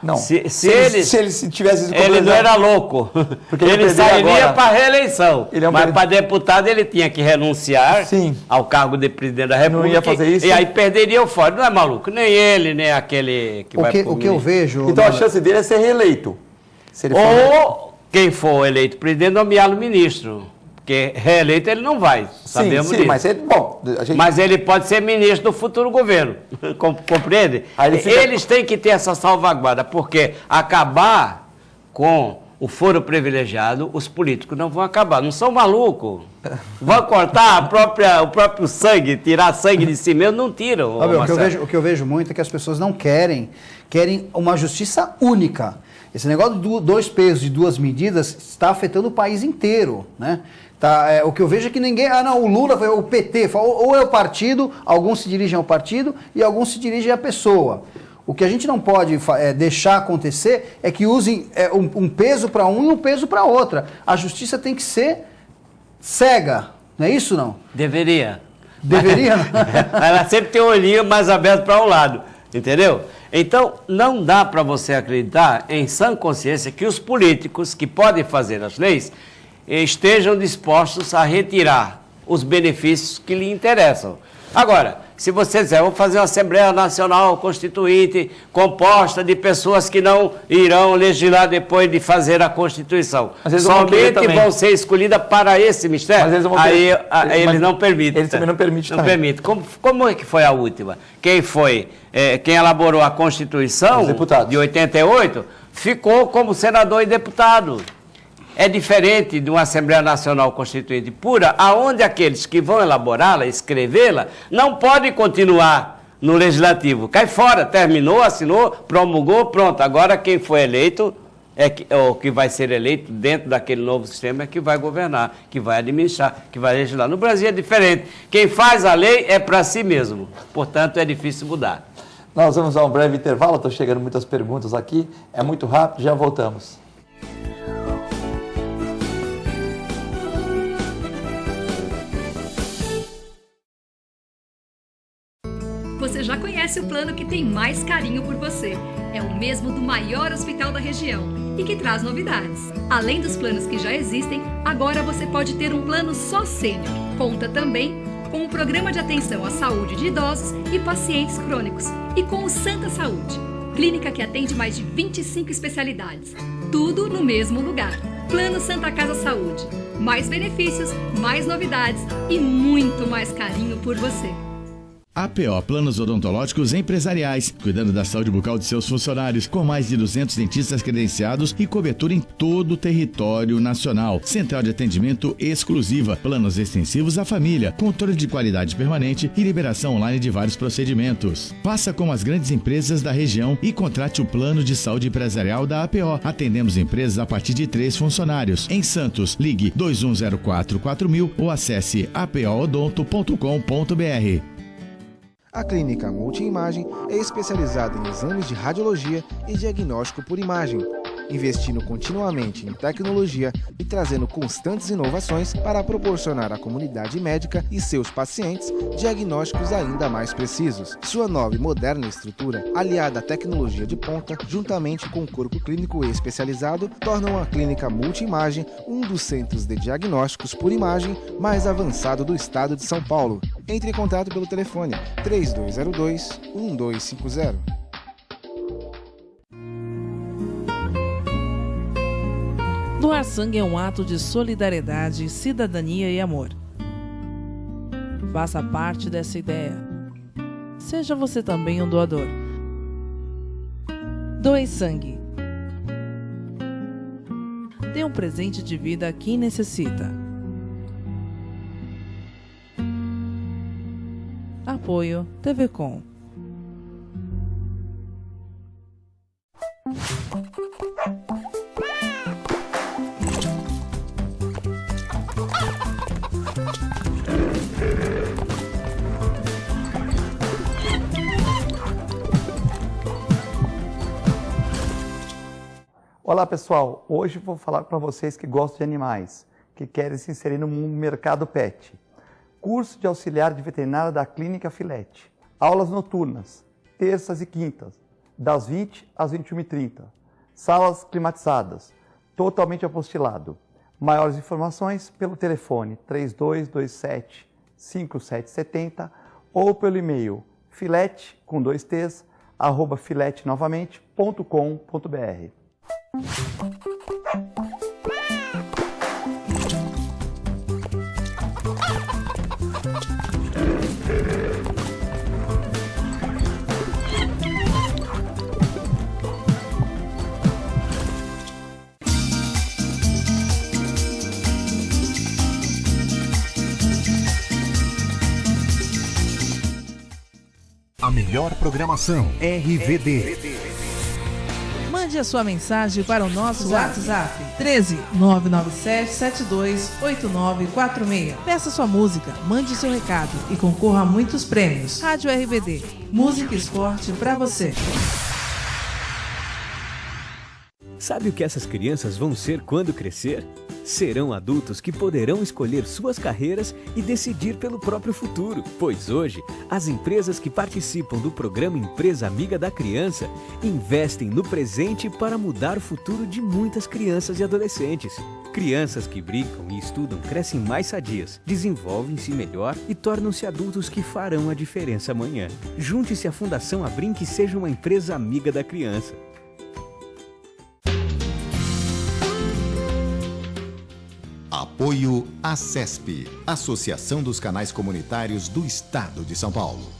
Não.
Se ele
tivesse
ele não era louco. Porque ele sairia para a reeleição. Mas para deputado ele tinha que renunciar ao cargo de presidente da República.
Não ia fazer isso.
E aí perderia o fórum. Não é maluco? Nem ele, nem aquele que vai
O que eu vejo...
Então a chance dele é ser reeleito.
Ou quem for eleito presidente, nomeá-lo ministro. Porque reeleito ele não vai, sabemos disso. Mas ele pode ser ministro do futuro governo, compreende? Eles têm que ter essa salvaguarda, porque acabar com o foro privilegiado, os políticos não vão acabar, não são malucos. Vão cortar o próprio sangue, tirar sangue de si mesmo, não tiram.
O que eu vejo muito é que as pessoas não querem uma justiça única. Esse negócio de 2 pesos e 2 medidas está afetando o país inteiro, né? O que eu vejo é que ninguém... o Lula foi o PT, ou é o partido, alguns se dirigem ao partido e alguns se dirigem à pessoa. O que a gente não pode deixar acontecer é que usem um peso para um e um peso para outra. A justiça tem que ser cega, não é isso, não?
Deveria.
Deveria?
Ela sempre tem o olhinho mais aberto para um lado, entendeu? Então, não dá para você acreditar em sã consciência que os políticos que podem fazer as leis estejam dispostos a retirar os benefícios que lhe interessam. Agora, se você quiser, vou fazer uma Assembleia Nacional Constituinte composta de pessoas que não irão legislar depois de fazer a Constituição. Somente vão ser escolhidas para esse mistério. Eles não permitem.
Eles também não permitem.
Não permitem. Como é que foi a última? Quem elaborou a Constituição de 88 ficou como senador e deputado. É diferente de uma Assembleia Nacional Constituinte pura, aonde aqueles que vão elaborá-la, escrevê-la, não podem continuar no Legislativo. Cai fora, terminou, assinou, promulgou, pronto. Agora quem foi eleito, ou que vai ser eleito dentro daquele novo sistema, é que vai governar, que vai administrar, que vai legislar. No Brasil é diferente. Quem faz a lei é para si mesmo. Portanto, é difícil mudar.
Nós vamos a um breve intervalo, estão chegando muitas perguntas aqui. É muito rápido, já voltamos.
Você já conhece o plano que tem mais carinho por você. É o mesmo do maior hospital da região e que traz novidades. Além dos planos que já existem, agora você pode ter um plano só sênior. Conta também com o Programa de Atenção à Saúde de Idosos e Pacientes Crônicos e com o Santa Saúde, clínica que atende mais de 25 especialidades. Tudo no mesmo lugar. Plano Santa Casa Saúde. Mais benefícios, mais novidades e muito mais carinho por você.
APO Planos Odontológicos Empresariais, cuidando da saúde bucal de seus funcionários, com mais de 200 dentistas credenciados e cobertura em todo o território nacional. Central de atendimento exclusiva, planos extensivos à família, controle de qualidade permanente e liberação online de vários procedimentos. Faça como as grandes empresas da região e contrate o plano de saúde empresarial da APO. Atendemos empresas a partir de 3 funcionários. Em Santos, ligue 2104-4000 ou acesse apoodonto.com.br.
A Clínica Multiimagem é especializada em exames de radiologia e diagnóstico por imagem, investindo continuamente em tecnologia e trazendo constantes inovações para proporcionar à comunidade médica e seus pacientes diagnósticos ainda mais precisos. Sua nova e moderna estrutura, aliada à tecnologia de ponta, juntamente com o corpo clínico especializado, tornam a Clínica Multiimagem um dos centros de diagnósticos por imagem mais avançado do estado de São Paulo. Entre em contato pelo telefone 3202-1250.
Doar sangue é um ato de solidariedade, cidadania e amor. Faça parte dessa ideia. Seja você também um doador. Doe sangue. Dê um presente de vida a quem necessita. Apoio TV Com.
Olá pessoal, hoje vou falar para vocês que gostam de animais, que querem se inserir no mercado pet. Curso de auxiliar de veterinária da Clínica Filete. Aulas noturnas, terças e quintas, das 20 às 21h30. Salas climatizadas, totalmente apostilado. Maiores informações pelo telefone 3227-5770 ou pelo e-mail filete, com 2 T's, @filetenovamente.com.br.
A melhor programação RVD.
Mande a sua mensagem para o nosso WhatsApp 13 997 72 8946. Peça sua música, mande seu recado e concorra a muitos prêmios. Rádio RVD, música e esporte para você.
Sabe o que essas crianças vão ser quando crescer? Serão adultos que poderão escolher suas carreiras e decidir pelo próprio futuro. Pois hoje, as empresas que participam do programa Empresa Amiga da Criança investem no presente para mudar o futuro de muitas crianças e adolescentes. Crianças que brincam e estudam crescem mais sadias, desenvolvem-se melhor e tornam-se adultos que farão a diferença amanhã. Junte-se à Fundação Abrinq e seja uma empresa amiga da criança.
Apoio ACESP, Associação dos Canais Comunitários do Estado de São Paulo.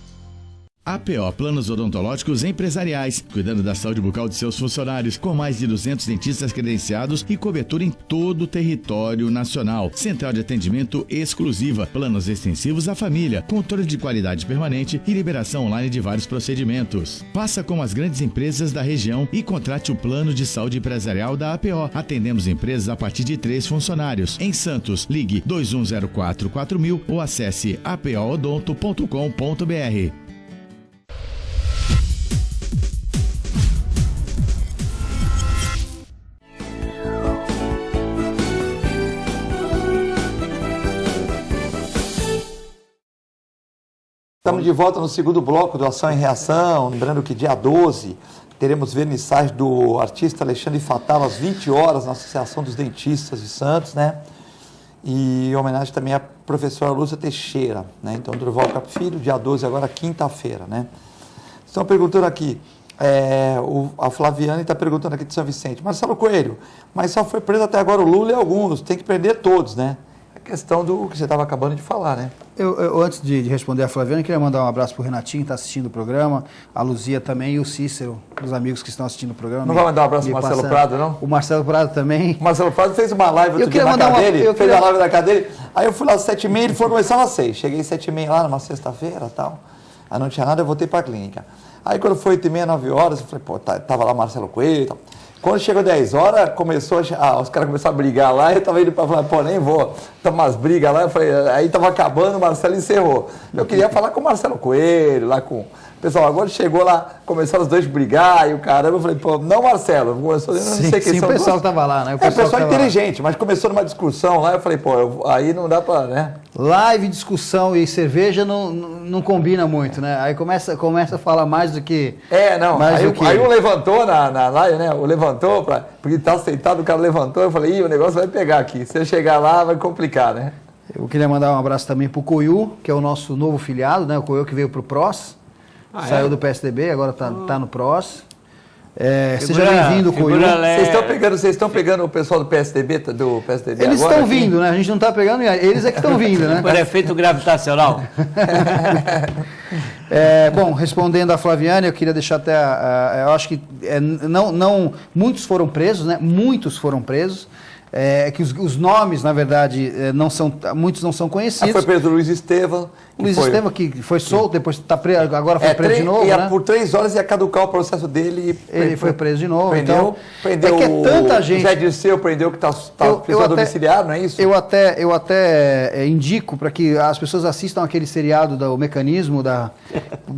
APO Planos Odontológicos Empresariais, cuidando da saúde bucal de seus funcionários, com mais de 200 dentistas credenciados e cobertura em todo o território nacional. Central de atendimento exclusiva, planos extensivos à família, controle de qualidade permanente e liberação online de vários procedimentos. Faça como as grandes empresas da região e contrate o plano de saúde empresarial da APO. Atendemos empresas a partir de 3 funcionários. Em Santos, ligue 2104-4000 ou acesse apoodonto.com.br.
Estamos de volta no segundo bloco do Ação e Reação. Lembrando que dia 12 teremos vernissagem do artista Alexandre Fatalo às 20 horas na Associação dos Dentistas de Santos, né? E em homenagem também a professora Lúcia Teixeira, né? Então, Durval Cap Filho, dia 12, agora quinta-feira, né? Estão perguntando aqui, a Flaviane está perguntando aqui de São Vicente, Marcelo Coelho, mas só foi preso até agora o Lula e alguns, tem que prender todos, né? A questão do que você estava acabando de falar, né?
Eu antes de responder a Flaviane, queria mandar um abraço para o Renatinho, que está assistindo o programa, a Luzia também e o Cícero, os amigos que estão assistindo o programa.
Não vai mandar um abraço para o Marcelo Prado, não?
O Marcelo Prado também.
O Marcelo Prado fez uma live outro dia na casa dele, fez a live da casa dele, aí eu fui lá às 7h30, ele falou começar às 6h, cheguei às 7h30 lá numa sexta-feira e tal, aí não tinha nada, eu voltei para a clínica. Aí quando foi 8h30, 9 horas, eu falei, pô, tava lá o Marcelo Coelho e tal. Quando chegou 10 horas, os caras começaram a brigar lá, eu tava indo para falar, pô, nem vou, tomar umas brigas lá, eu falei, aí tava acabando, o Marcelo encerrou. Eu queria falar com o Marcelo Coelho, lá com... Pessoal, agora chegou lá, começaram os dois brigar e o caramba, eu falei, pô, não, Marcelo, começou, eu não sei quem
são. O pessoal estava lá, né?
O pessoal inteligente, mas começou numa discussão lá, eu falei, pô, aí não dá pra, né?
Live, discussão e cerveja não combina muito, né? Aí começa a falar mais do que...
não, aí um levantou na live, né? O levantou, porque tá sentado, o cara levantou, eu falei, o negócio vai pegar aqui, se eu chegar lá vai complicar, né?
Eu queria mandar um abraço também pro Coiu, que é o nosso novo filiado, né? O Coiu que veio pro PROS. Saiu do PSDB, agora tá no PROS. Seja bem-vindo, Coiu.
Vocês estão pegando o pessoal do PSDB
Eles estão vindo, né? A gente não está pegando, eles é que estão vindo, né?
Por efeito gravitacional.
Bom, respondendo a Flaviane, eu queria deixar até... eu acho que muitos foram presos, né? Muitos foram presos. Que os nomes, na verdade, muitos não são conhecidos.
Foi preso o Luiz Estevam.
Luiz Estevam, que foi solto, depois está preso, agora foi preso de novo, né?
Por 3 horas ia caducar o processo dele.
Ele foi preso de novo.
Prendeu
que é tanta gente...
Zé Dirceu prendeu que está domiciliado, não é isso?
Eu até indico para que as pessoas assistam aquele seriado do Mecanismo,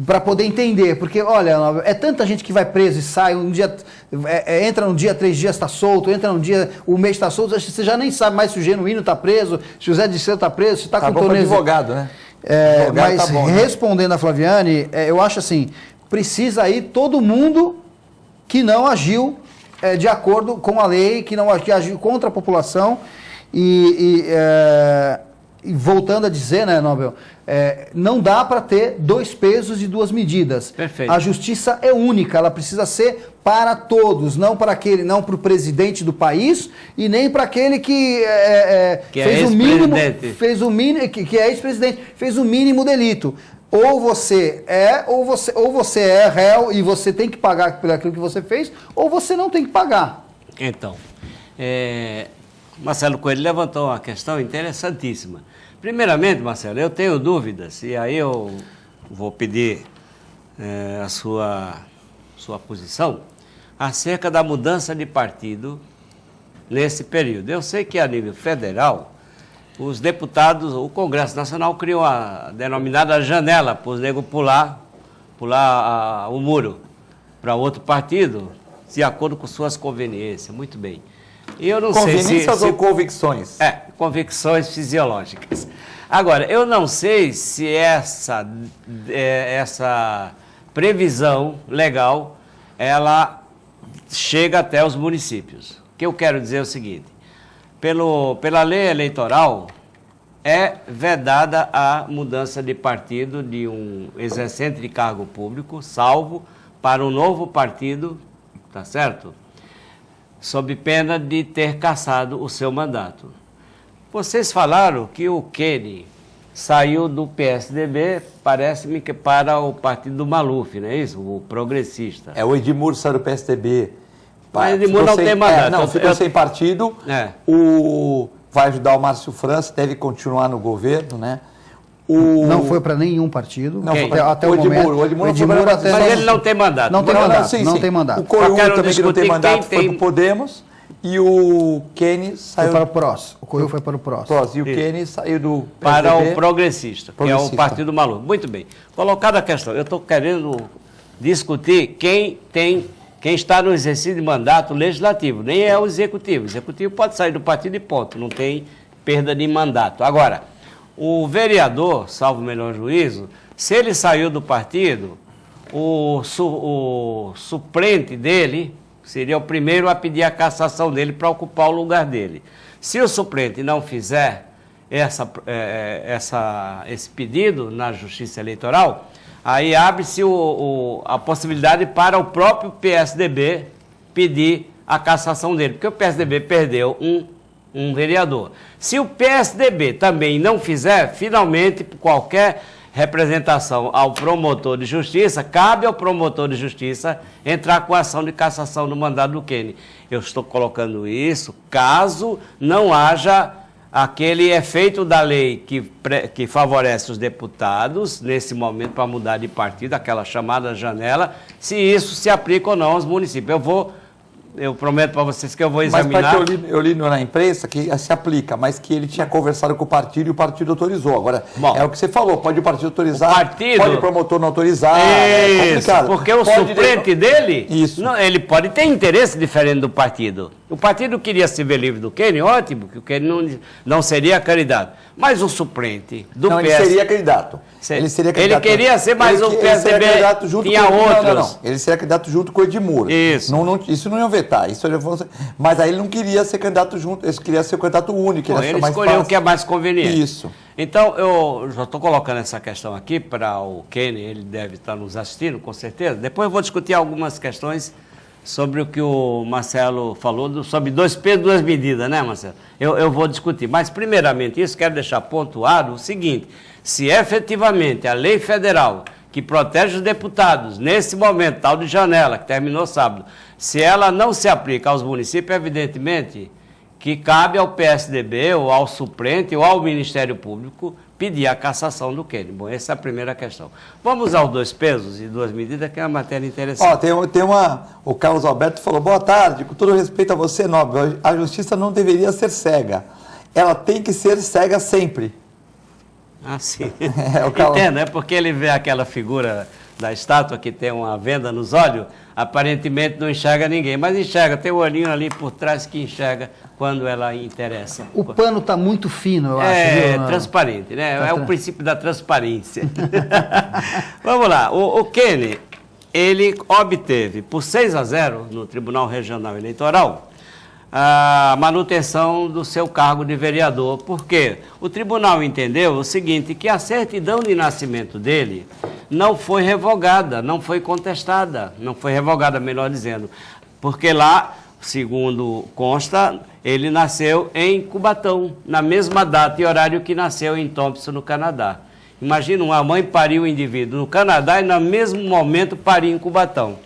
para poder entender. Porque, olha, é tanta gente que vai preso e sai, um dia entra um dia, 3 dias está solto, entra um dia, o mês está solto, você já nem sabe mais se o Genuíno está preso, se o Zé Dirceu está preso, se está com o torneio.
Advogado, né?
Mas
tá bom,
respondendo a Flaviane, eu acho assim, precisa ir todo mundo que não agiu de acordo com a lei, que agiu contra a população e voltando a dizer, né, Nobel, não dá para ter 2 pesos e 2 medidas.
Perfeito.
A justiça é única, ela precisa ser para todos, não para o presidente do país e nem para aquele que fez o mínimo, que é ex-presidente, fez o mínimo delito. Ou você é réu e você tem que pagar por aquilo que você fez, ou você não tem que pagar.
Então, Marcelo Coelho levantou uma questão interessantíssima. Primeiramente, Marcelo, eu tenho dúvidas, e aí eu vou pedir a sua posição acerca da mudança de partido nesse período. Eu sei que a nível federal, os deputados, o Congresso Nacional criou a denominada janela para os negros pular o muro para outro partido, de acordo com suas conveniências. Muito bem. E eu não
Conveniências ou convicções?
Convicções fisiológicas. Agora, eu não sei se essa previsão legal, ela chega até os municípios. O que eu quero dizer é o seguinte, pela lei eleitoral, é vedada a mudança de partido de um exercente de cargo público, salvo para um novo partido, tá certo? Sob pena de ter cassado o seu mandato. Vocês falaram que o Kenny saiu do PSDB, parece-me que para o partido do Maluf, não é isso? O progressista.
O Edmur saiu do PSDB.
Mas o Edmur não tem mandato.
Ficou sem partido. Vai ajudar o Márcio França, deve continuar no governo, né?
Não foi para nenhum partido.
Não foi até o momento. O Edmur
mas ele não tem mandato.
Não tem mandato. Não tem mandato.
O Coiu também que não tem mandato foi para o Podemos. E o Kenny saiu...
Foi para o PROS. O Coiu foi para o PROS.
E o Kenny saiu do PSDB.
Para o progressista, que é o partido maluco. Muito bem. Colocada a questão, eu estou querendo discutir quem está no exercício de mandato legislativo, nem é o executivo. O executivo pode sair do partido e ponto, não tem perda de mandato. Agora, o vereador, salvo o melhor juízo, se ele saiu do partido, o suplente dele seria o primeiro a pedir a cassação dele para ocupar o lugar dele. Se o suplente não fizer, esse pedido na Justiça Eleitoral, aí abre-se a possibilidade para o próprio PSDB pedir a cassação dele, porque o PSDB perdeu um vereador. Se o PSDB também não fizer, finalmente, qualquer representação ao promotor de justiça, cabe ao promotor de justiça entrar com a ação de cassação do mandado do Kenney. Eu estou colocando isso caso não haja aquele efeito da lei que favorece os deputados, nesse momento, para mudar de partido, aquela chamada janela, se isso se aplica ou não aos municípios. Eu prometo para vocês que eu vou examinar.
Mas eu li na imprensa que se aplica, mas que ele tinha conversado com o partido e o partido autorizou. Agora, é o que você falou, pode o partido autorizar, pode o promotor não autorizar, é complicado.
Porque o suplente dele, não, ele pode ter interesse diferente do partido. O partido queria se ver livre do Kenney, ótimo, que o Kenney não seria candidato. Mas o suplente do PS...
ele seria candidato. Ele seria candidato.
Ele queria ser, mas o PSDB tinha outros.
Não. Ele seria candidato junto com o Edmuro.
Isso.
Isso não ia vetar. Mas aí ele não queria ser candidato junto, ele queria ser o candidato único.
Ele escolheu o que é mais conveniente.
Isso.
Então, eu já estou colocando essa questão aqui para o Kenney, ele deve estar nos assistindo, com certeza. Depois eu vou discutir algumas questões sobre o que o Marcelo falou, sobre 2 pesos, 2 medidas, né, Marcelo? Eu vou discutir. Mas, primeiramente, quero deixar pontuado o seguinte: se efetivamente a lei federal que protege os deputados, nesse momento, tal de janela, que terminou sábado, se ela não se aplica aos municípios, evidentemente que cabe ao PSDB, ou ao suplente, ou ao Ministério Público, pedir a cassação do Kenney. Bom, essa é a primeira questão. Vamos aos 2 pesos e 2 medidas, que é uma matéria interessante.
O Carlos Alberto falou: boa tarde, com todo respeito a você, Nobel, a justiça não deveria ser cega. Ela tem que ser cega sempre.
Ah, sim. Entendo, é porque ele vê aquela figura da estátua que tem uma venda nos olhos, aparentemente não enxerga ninguém, mas enxerga, tem um olhinho ali por trás que enxerga quando ela interessa.
O pano está muito fino, eu acho.
É transparente, né? É o princípio da transparência. Vamos lá, o Kenney, ele obteve por 6-0 no Tribunal Regional Eleitoral a manutenção do seu cargo de vereador, porque o tribunal entendeu o seguinte, que a certidão de nascimento dele não foi revogada, não foi contestada, não foi revogada, melhor dizendo, porque lá, segundo consta, ele nasceu em Cubatão, na mesma data e horário que nasceu em Thompson, no Canadá. Imagina, uma mãe pariu o indivíduo no Canadá e no mesmo momento pariu em Cubatão.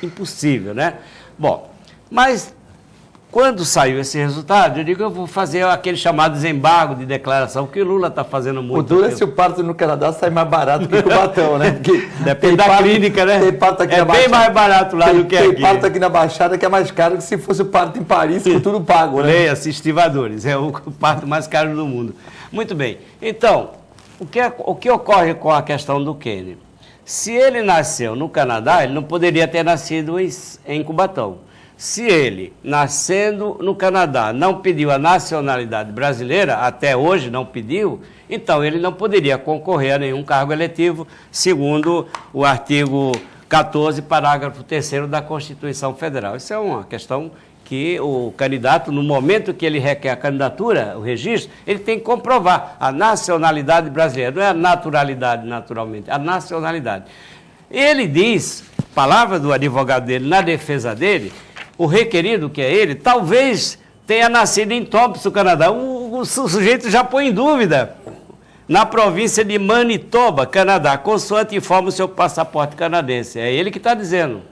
Impossível, né? Bom, mas quando saiu esse resultado, eu digo, eu vou fazer aquele chamado desembargo de declaração, que o Lula está fazendo muito.
O duro é se o parto no Canadá sai mais barato que Cubatão, né? Porque
depende da clínica, né?
Tem parto aqui na
Baixada, bem mais barato lá do que aqui.
Tem parto aqui na Baixada que é mais caro que se fosse o parto em Paris, com tudo pago, né?
Leia-se estivadores, é o parto mais caro do mundo. Muito bem. Então, o que ocorre com a questão do Kenney? Se ele nasceu no Canadá, ele não poderia ter nascido em Cubatão. Se ele, nascendo no Canadá, não pediu a nacionalidade brasileira, até hoje não pediu, então ele não poderia concorrer a nenhum cargo eletivo, segundo o artigo 14, parágrafo 3º da Constituição Federal. Isso é uma questão que o candidato, no momento que ele requer a candidatura, o registro, ele tem que comprovar a nacionalidade brasileira, não é a naturalidade, naturalmente, a nacionalidade. Ele diz, palavra do advogado dele, na defesa dele, o requerido, que é ele, talvez tenha nascido em Thompson, Canadá. O sujeito já põe em dúvida. Na província de Manitoba, Canadá, consoante informa o seu passaporte canadense. É ele que está dizendo.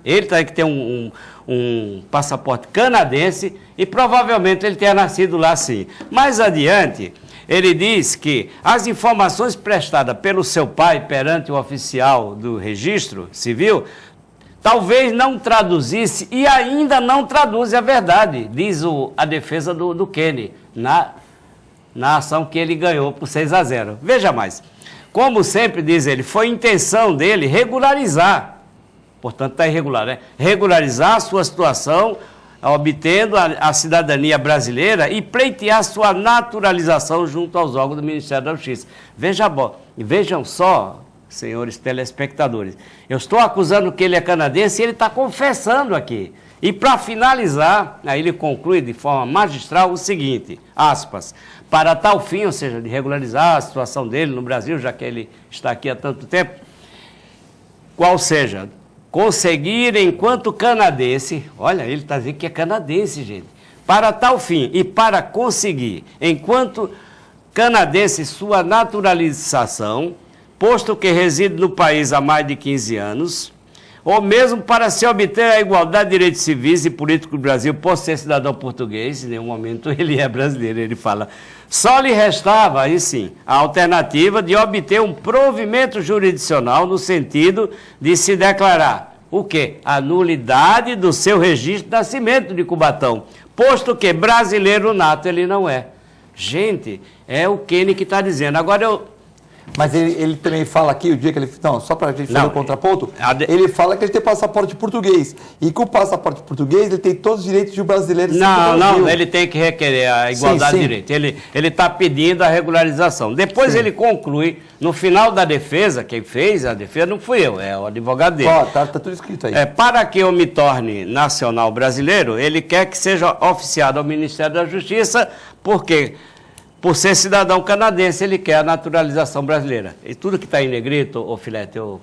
Ele tem que ter um passaporte canadense e provavelmente ele tenha nascido lá sim. Mais adiante, ele diz que as informações prestadas pelo seu pai perante o oficial do registro civil talvez não traduzisse e ainda não traduz a verdade, diz a defesa do Kenney, na ação que ele ganhou por 6-0. Veja mais, como sempre diz ele, foi intenção dele regularizar, portanto está irregular, né? Regularizar a sua situação, obtendo a cidadania brasileira e pleitear sua naturalização junto aos órgãos do Ministério da Justiça. Vejam só, senhores telespectadores, eu estou acusando que ele é canadense e ele está confessando aqui. E para finalizar, aí ele conclui de forma magistral o seguinte, aspas, para tal fim, ou seja, de regularizar a situação dele no Brasil, já que ele está aqui há tanto tempo, qual seja, conseguir enquanto canadense, olha, ele está dizendo que é canadense, gente, para tal fim e para conseguir, enquanto canadense, sua naturalização, posto que reside no país há mais de 15 anos, ou mesmo para se obter a igualdade de direitos civis e políticos do Brasil por ser cidadão português, em nenhum momento ele é brasileiro, ele fala, só lhe restava, aí sim, a alternativa de obter um provimento jurisdicional no sentido de se declarar, o quê? A nulidade do seu registro de nascimento de Cubatão, posto que brasileiro nato ele não é. Gente, é o Kenny que está dizendo. Agora
Mas ele também fala aqui, o dia que ele... Não, só para a gente fazer o contraponto, ele fala que ele tem passaporte português. E com o passaporte português, ele tem todos os direitos de um brasileiro.
Não, ele tem que requerer a igualdade de direito. Ele está pedindo a regularização. Depois ele conclui, no final da defesa, quem fez a defesa não fui eu, é o advogado dele.
Tá tudo escrito aí.
Para que eu me torne nacional brasileiro, ele quer que seja oficiado ao Ministério da Justiça, porque... Por ser cidadão canadense, ele quer a naturalização brasileira. E tudo que está em negrito, ô Filete, eu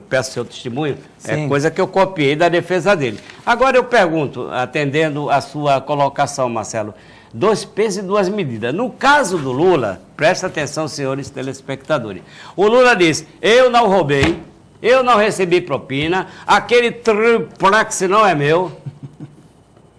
peço seu testemunho, é coisa que eu copiei da defesa dele. Agora eu pergunto, atendendo a sua colocação, Marcelo, 2 pesos e 2 medidas. No caso do Lula, presta atenção, senhores telespectadores, o Lula diz, eu não roubei, eu não recebi propina, aquele triplex não é meu.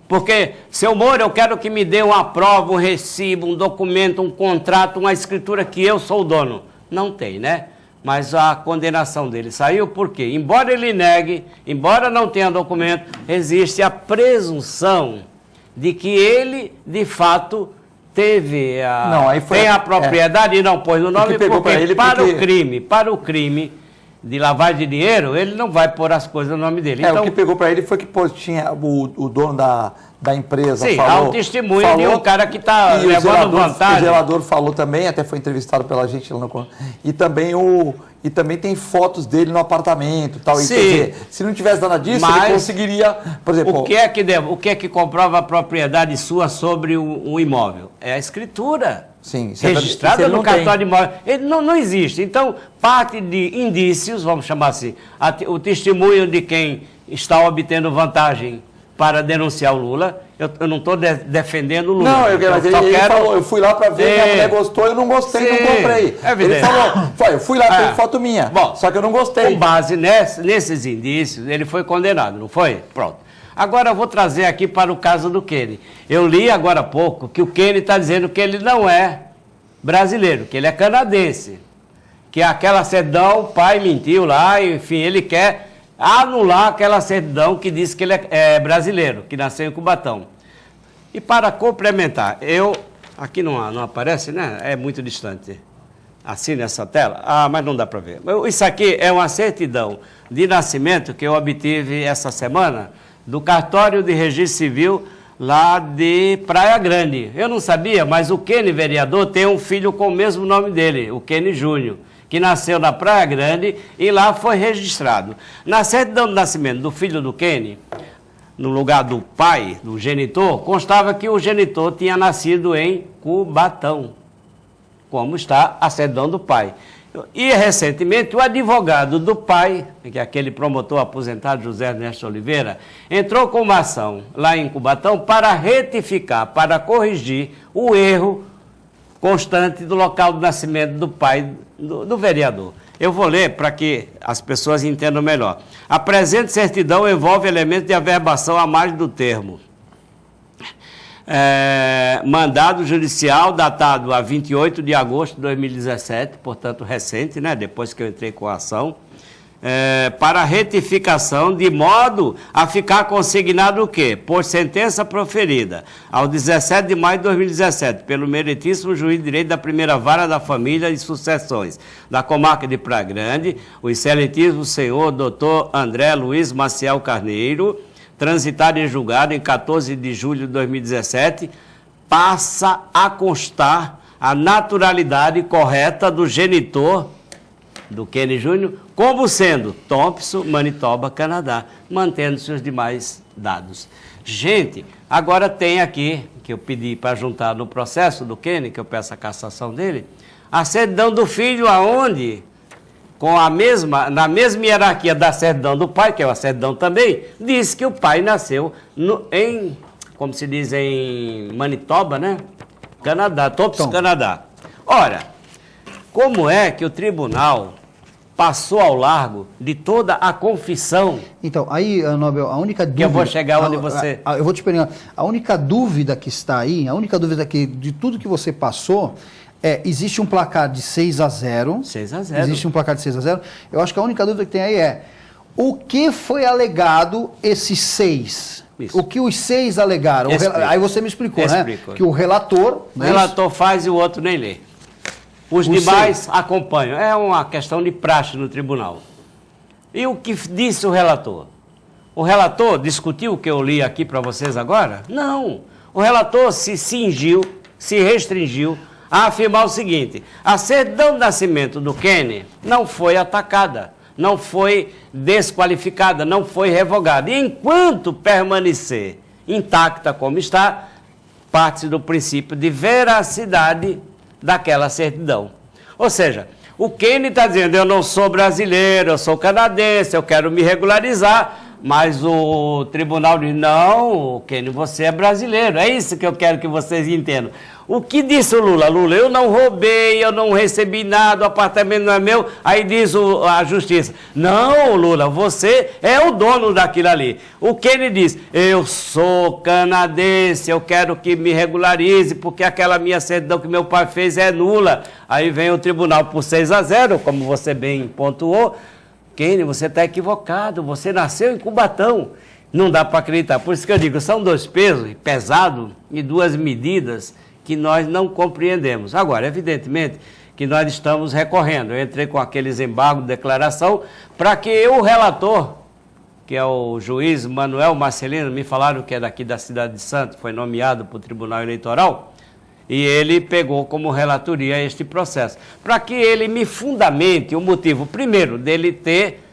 Porque, seu Moro, eu quero que me dê uma prova, um recibo, um documento, um contrato, uma escritura que eu sou o dono. Não tem, né? Mas a condenação dele saiu por quê? Embora ele negue, embora não tenha documento, existe a presunção de que ele, de fato, teve tem a propriedade e não pôs o nome, porque para o crime de lavagem de dinheiro, ele não vai pôr as coisas no nome dele.
Então, o que pegou para ele foi que tinha o dono da empresa falou...
há um testemunho de um cara que está levando vantagem.
O zelador falou também, até foi entrevistado pela gente lá no... E também tem fotos dele no apartamento e tal. Sim. E, quer dizer, se não tivesse nada disso, ele conseguiria... Por exemplo...
O que é que comprova a propriedade sua sobre o imóvel? É a escritura.
Sim,
registrada no cartório de imóvel. Ele não existe. Então, parte de indícios, vamos chamar assim, o testemunho de quem está obtendo vantagem para denunciar o Lula. Eu não estou defendendo o Lula.
Não, ele falou, eu fui lá para ver, minha mulher gostou, eu não gostei, não comprei. Ele falou, eu fui lá, tem foto minha, bom, só que eu não gostei.
Com base nesses indícios, ele foi condenado, não foi? Pronto. Agora eu vou trazer aqui para o caso do Kenny. Eu li agora há pouco que o Kenny está dizendo que ele não é brasileiro, que ele é canadense. Que aquela certidão, o pai mentiu lá, enfim, ele quer anular aquela certidão que diz que ele é brasileiro, que nasceu em Cubatão. E para complementar, aqui não aparece, né? É muito distante. Assim nessa tela? Mas não dá para ver. Isso aqui é uma certidão de nascimento que eu obtive essa semana do cartório de registro civil lá de Praia Grande. Eu não sabia, mas o Kenny, vereador, tem um filho com o mesmo nome dele, o Kenny Júnior, que nasceu na Praia Grande e lá foi registrado. Na certidão de nascimento do filho do Kenny, no lugar do pai, do genitor, constava que o genitor tinha nascido em Cubatão, como está a certidão do pai. E, recentemente, o advogado do pai, que é aquele promotor aposentado José Ernesto Oliveira, entrou com uma ação lá em Cubatão para retificar, para corrigir o erro constante do local do nascimento do pai do vereador. Eu vou ler para que as pessoas entendam melhor. A presente certidão envolve elementos de averbação à margem do termo. Mandado judicial datado a 28 de agosto de 2017, portanto recente, né, depois que eu entrei com a ação, para retificação de modo a ficar consignado o quê? Por sentença proferida ao 17 de maio de 2017, pelo meritíssimo juiz de direito da primeira vara da família e sucessões da comarca de Praia Grande, o excelentíssimo senhor Dr. André Luiz Maciel Carneiro, transitado em julgado em 14 de julho de 2017, passa a constar a naturalidade correta do genitor do Kenny Júnior, como sendo Thompson, Manitoba, Canadá, mantendo-se os demais dados. Gente, agora tem aqui, que eu pedi para juntar no processo do Kenny, que eu peço a cassação dele, a certidão do filho aonde, na mesma hierarquia da certidão do pai, que é uma certidão também, diz que o pai nasceu como se diz, em Manitoba, né? Canadá, Thompson, Canadá. Ora, como é que o tribunal passou ao largo de toda a confissão?
Então, aí, Nobel, a única dúvida...
Que eu vou chegar onde você...
Eu vou te perguntar. A única dúvida que está aí, a única dúvida que de tudo que você passou, existe um placar de 6-0.
6-0.
Existe um placar de 6-0. Eu acho que a única dúvida que tem aí é o que foi alegado esses 6? Isso. O que os 6 alegaram? Aí você me explicou, né? Que o relator...
O relator faz e o outro nem lê. Os demais acompanham. É uma questão de praxe no tribunal. E o que disse o relator? O relator discutiu o que eu li aqui para vocês agora? Não. O relator se restringiu a afirmar o seguinte: a certidão de nascimento do Kenny não foi atacada, não foi desqualificada, não foi revogada. E enquanto permanecer intacta como está, parte do princípio de veracidade daquela certidão. Ou seja, o Kenny está dizendo, eu não sou brasileiro, eu sou canadense, eu quero me regularizar, mas o tribunal diz, não, Kenny, você é brasileiro. É isso que eu quero que vocês entendam. O que disse o Lula? Lula, eu não roubei, eu não recebi nada, o apartamento não é meu. Aí diz a justiça, não, Lula, você é o dono daquilo ali. O Kenny diz, eu sou canadense, eu quero que me regularize, porque aquela minha certidão que meu pai fez é nula. Aí vem o tribunal por 6-0, como você bem pontuou. Kenny, você está equivocado, você nasceu em Cubatão. Não dá para acreditar. Por isso que eu digo, são 2 pesos pesados e 2 medidas que nós não compreendemos. Agora, evidentemente, que nós estamos recorrendo. Eu entrei com aqueles embargos de declaração para que o relator, que é o juiz Manuel Marcelino, me falaram que é daqui da cidade de Santos, foi nomeado para o Tribunal Eleitoral, e ele pegou como relatoria este processo, para que ele me fundamente o motivo, primeiro, dele ter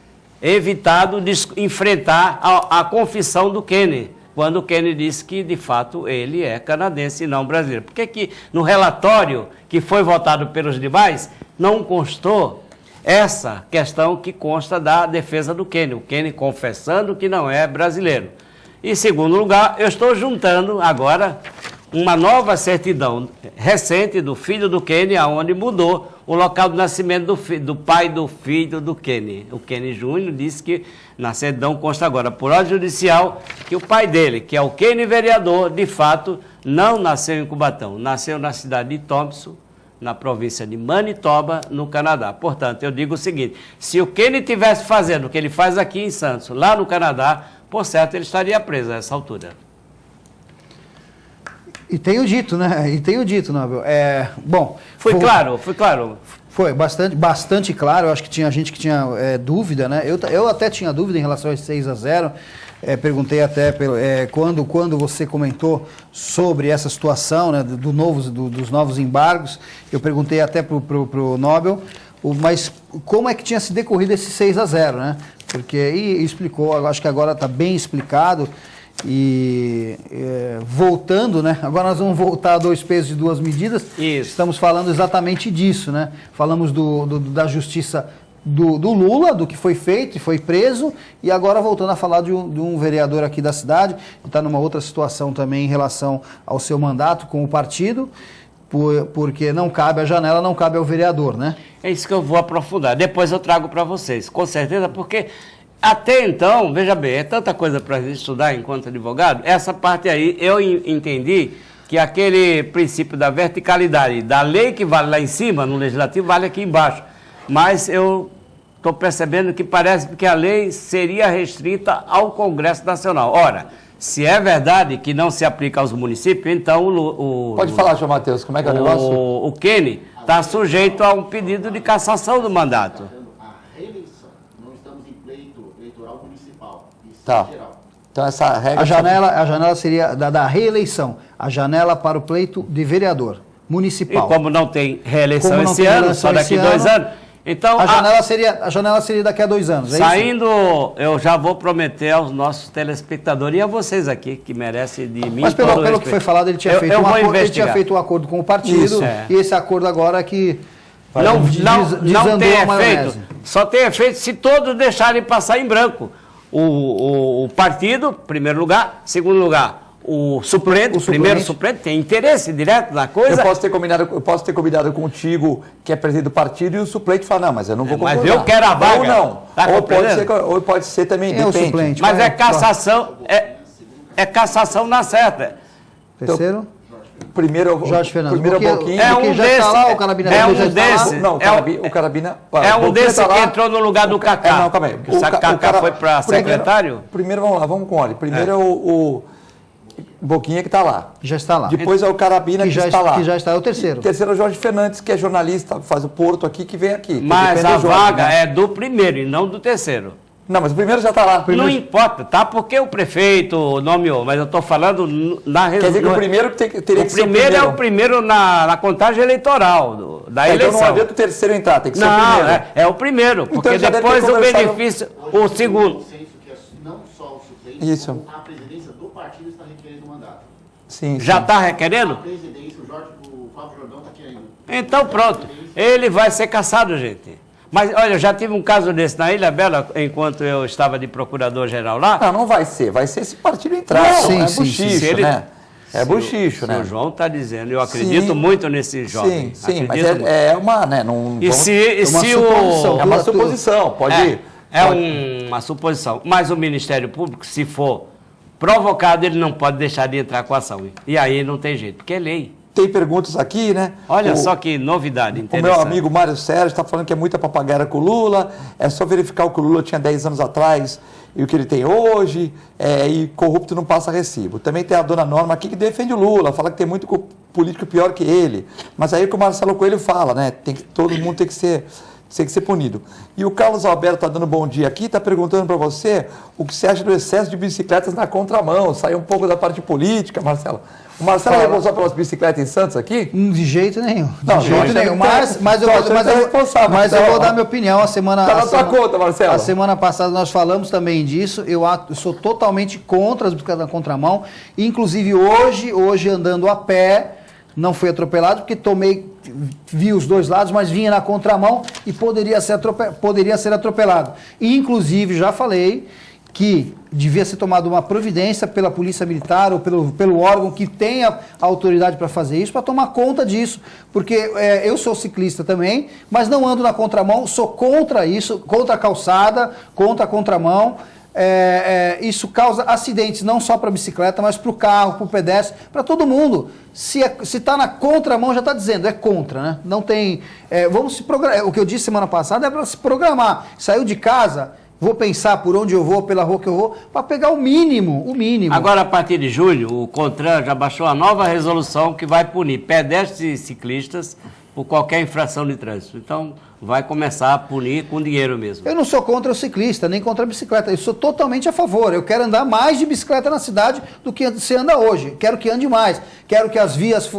evitado de enfrentar a confissão do Kenny, quando o Kenny disse que, de fato, ele é canadense e não brasileiro. Por que que no relatório que foi votado pelos demais não constou essa questão que consta da defesa do Kenny, o Kenny confessando que não é brasileiro? E, em segundo lugar, eu estou juntando agora uma nova certidão recente do filho do Kenny, aonde mudou o local do nascimento do pai do filho do Kenny. O Kenny Júnior disse que na certidão consta agora, por ordem judicial, que o pai dele, que é o Kenny vereador, de fato, não nasceu em Cubatão. Nasceu na cidade de Thompson, na província de Manitoba, no Canadá. Portanto, eu digo o seguinte, se o Kenny estivesse fazendo o que ele faz aqui em Santos, lá no Canadá, por certo, ele estaria preso a essa altura.
E tenho dito, né? Nobel. Bom,
Foi claro.
Foi bastante claro. Eu acho que tinha gente que tinha dúvida, né? Eu até tinha dúvida em relação aos 6-0. Perguntei até quando você comentou sobre essa situação, né, dos novos embargos. Eu perguntei até pro Nobel, mas como é que tinha se decorrido esse 6-0, né? Porque e explicou. Eu acho que agora está bem explicado. E voltando, né? Agora nós vamos voltar a 2 pesos e 2 medidas.
Isso.
Estamos falando exatamente disso, né? Falamos da justiça do Lula, do que foi feito e foi preso, e agora voltando a falar de um vereador aqui da cidade, que está numa outra situação também em relação ao seu mandato com o partido, porque não cabe à janela, não cabe ao vereador, né?
É isso que eu vou aprofundar. Depois eu trago para vocês, com certeza, porque até então, veja bem, é tanta coisa para a gente estudar enquanto advogado, essa parte aí eu entendi que aquele princípio da verticalidade, da lei que vale lá em cima, no legislativo, vale aqui embaixo. Mas eu estou percebendo que parece que a lei seria restrita ao Congresso Nacional. Ora, se é verdade que não se aplica aos municípios, então
Pode falar, João Matheus, como é que é o negócio?
O Kenny está sujeito a um pedido de cassação do mandato.
Tá. Então essa regra...
A janela seria da reeleição, a janela para o pleito de vereador municipal.
E como não tem reeleição esse ano, só daqui 2 anos, Então,
a janela seria daqui a 2 anos, é
saindo, eu já vou prometer aos nossos telespectadores e a vocês aqui, que merecem de mim.
Mas pelo que foi falado, ele tinha feito um acordo com o partido, e esse acordo agora que
não tem efeito, só tem efeito se todos deixarem passar em branco. O partido, primeiro lugar, segundo lugar, o suplente, primeiro suplente, tem interesse direto na coisa.
Eu posso ter combinado contigo, que é presidente do partido, e o suplente fala, não, mas eu não vou concordar.
Mas eu quero a vaga.
Ou não. Tá, ou pode ser também, depende.
Suplente,
mas é cassação, é cassação na certa.
Terceiro?
Primeiro,
Jorge Fernando.
Primeiro Boquinha.
É um desses.
O Carabina
é um desses.
Não, o Carabina.
É um desses que entrou no lugar do Kaká.
Não, calma aí.
O Kaká foi para secretário?
Primeiro, vamos lá, vamos com ordem. Primeiro é o Boquinha que está lá.
Já está lá.
Depois é o Carabina que está lá.
Que já está, é o terceiro.
O terceiro é o Jorge Fernandes, que é jornalista, faz o Porto aqui, que vem aqui.
Mas a vaga é do primeiro e não do terceiro.
Não, mas o primeiro já está lá.
Não importa, tá? Porque o prefeito nomeou, mas eu estou falando na
Quer dizer que o primeiro teria que ser o primeiro.
O primeiro é o primeiro na contagem eleitoral da eleição.
Então não adianta o terceiro entrar, tem que ser o primeiro.
É o primeiro, porque
então,
depois o benefício, o segundo.
Não só o suplente,
isso.
A presidência do partido está requerendo o mandato.
Sim.
Já está requerendo?
A presidência, o Flávio Jordão está querendo.
Então pronto, ele vai ser cassado, gente. Mas, olha, eu já tive um caso desse na Ilha Bela, enquanto eu estava de procurador-geral lá.
Não vai ser. Vai ser se partido entrar.
Sim,
é buchicho, né? É buchicho, né?
O João está dizendo, eu acredito muito nesse jovem.
Sim, mas é uma, né? Não,
e se
suposição, é uma suposição, pode ir.
Uma suposição. Mas o Ministério Público, se for provocado, ele não pode deixar de entrar com a ação. E aí não tem jeito, porque é lei.
Tem perguntas aqui, né?
Olha só que novidade interessante.
O meu amigo Mário Sérgio está falando que é muita papagaia com o Lula, é só verificar o que o Lula tinha 10 anos atrás e o que ele tem hoje, e corrupto não passa recibo. Também tem a dona Norma aqui que defende o Lula, fala que tem muito político pior que ele. Mas aí o que o Marcelo Coelho fala, né? Todo mundo tem que ser punido. E o Carlos Alberto está dando bom dia aqui, está perguntando para você o que você acha do excesso de bicicletas na contramão. Saiu um pouco da parte política, Marcelo. O Marcelo vai passar pelas bicicletas em Santos aqui?
De jeito nenhum.
De jeito nenhum.
Mas eu vou dar minha opinião. Está
na sua conta, Marcelo.
A semana passada nós falamos também disso. Eu sou totalmente contra as bicicletas na contramão. Inclusive hoje andando a pé, não fui atropelado, porque vi os dois lados, mas vinha na contramão e poderia ser atropelado. E, inclusive, já falei que devia ser tomada uma providência pela Polícia Militar ou pelo órgão que tenha a autoridade para fazer isso, para tomar conta disso. Porque eu sou ciclista também, mas não ando na contramão, sou contra isso, contra a calçada, contra a contramão. Isso causa acidentes, não só para a bicicleta, mas para o carro, para o pedestre, para todo mundo. Se está na contramão, já está dizendo, é contra, né? Não tem... vamos se programar. O que eu disse semana passada é para se programar. Saiu de casa, vou pensar por onde eu vou, pela rua que eu vou, para pegar o mínimo.
Agora, a partir de julho, o CONTRAN já baixou a nova resolução que vai punir pedestres e ciclistas por qualquer infração de trânsito. Então, vai começar a punir com dinheiro mesmo.
Eu não sou contra o ciclista, nem contra a bicicleta. Eu sou totalmente a favor. Eu quero andar mais de bicicleta na cidade do que se anda hoje. Quero que ande mais. Quero que as vias...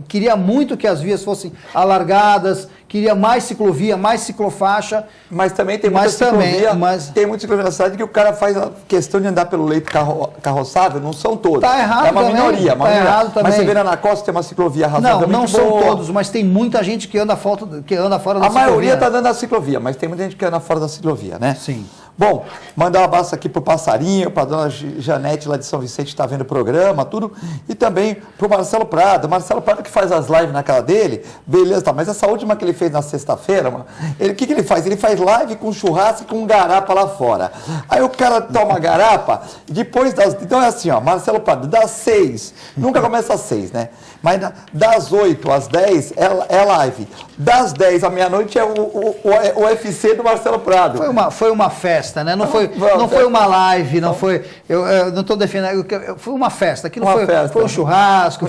Queria muito que as vias fossem alargadas. Queria mais ciclovia, mais ciclofaixa.
Mas também tem muita ciclovia. Tem muita ciclovia na cidade que o cara faz a questão de andar pelo leito carroçável. Não são todos.
Tá errado
é uma
também.
Minoria.
Errado também.
Mas você vê na costa tem uma ciclovia razoavelmente boa.
Não são todos, mas tem muita gente que anda fora da ciclovia.
A maioria está dando a ciclovia, mas tem muita gente que anda fora da ciclovia, né?
Sim.
Bom, mandar um abraço aqui pro Passarinho, para a dona Janete lá de São Vicente, que está vendo o programa, tudo. E também pro Marcelo Prado. Marcelo Prado que faz as lives na cara dele, beleza, tá. Mas essa última que ele fez na sexta-feira, o que ele faz? Ele faz live com churrasco e com garapa lá fora. Aí o cara toma garapa, depois das... Então é assim, ó, Marcelo Prado, das 6, nunca começa às 6, né? Mas das 8 às 10 é live. Das 10 à meia-noite é o UFC do Marcelo Prado.
Foi uma festa, né? Não foi uma live, não foi... Eu não estou defendendo... Foi uma festa. Aquilo foi um churrasco,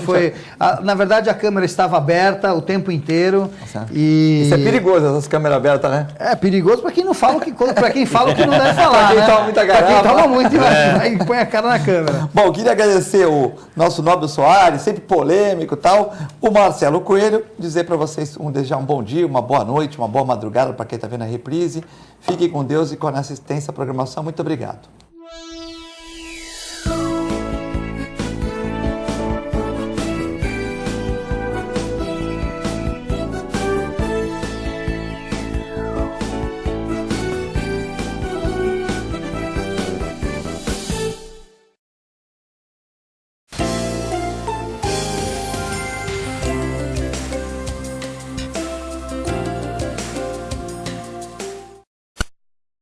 na verdade, a câmera estava aberta o tempo inteiro.
Isso é perigoso, essas câmeras abertas, né?
É perigoso para quem não fala para quem fala o que não deve falar,
quem toma muita garapa.
Quem toma muito e põe a cara na câmera.
Bom, queria agradecer o nosso Nobel Soares, sempre polêmico, econômico e tal. O Marcelo Coelho, dizer para vocês, desejar um bom dia, uma boa noite, uma boa madrugada para quem está vendo a reprise. Fiquem com Deus e com essa extensa programação. Muito obrigado.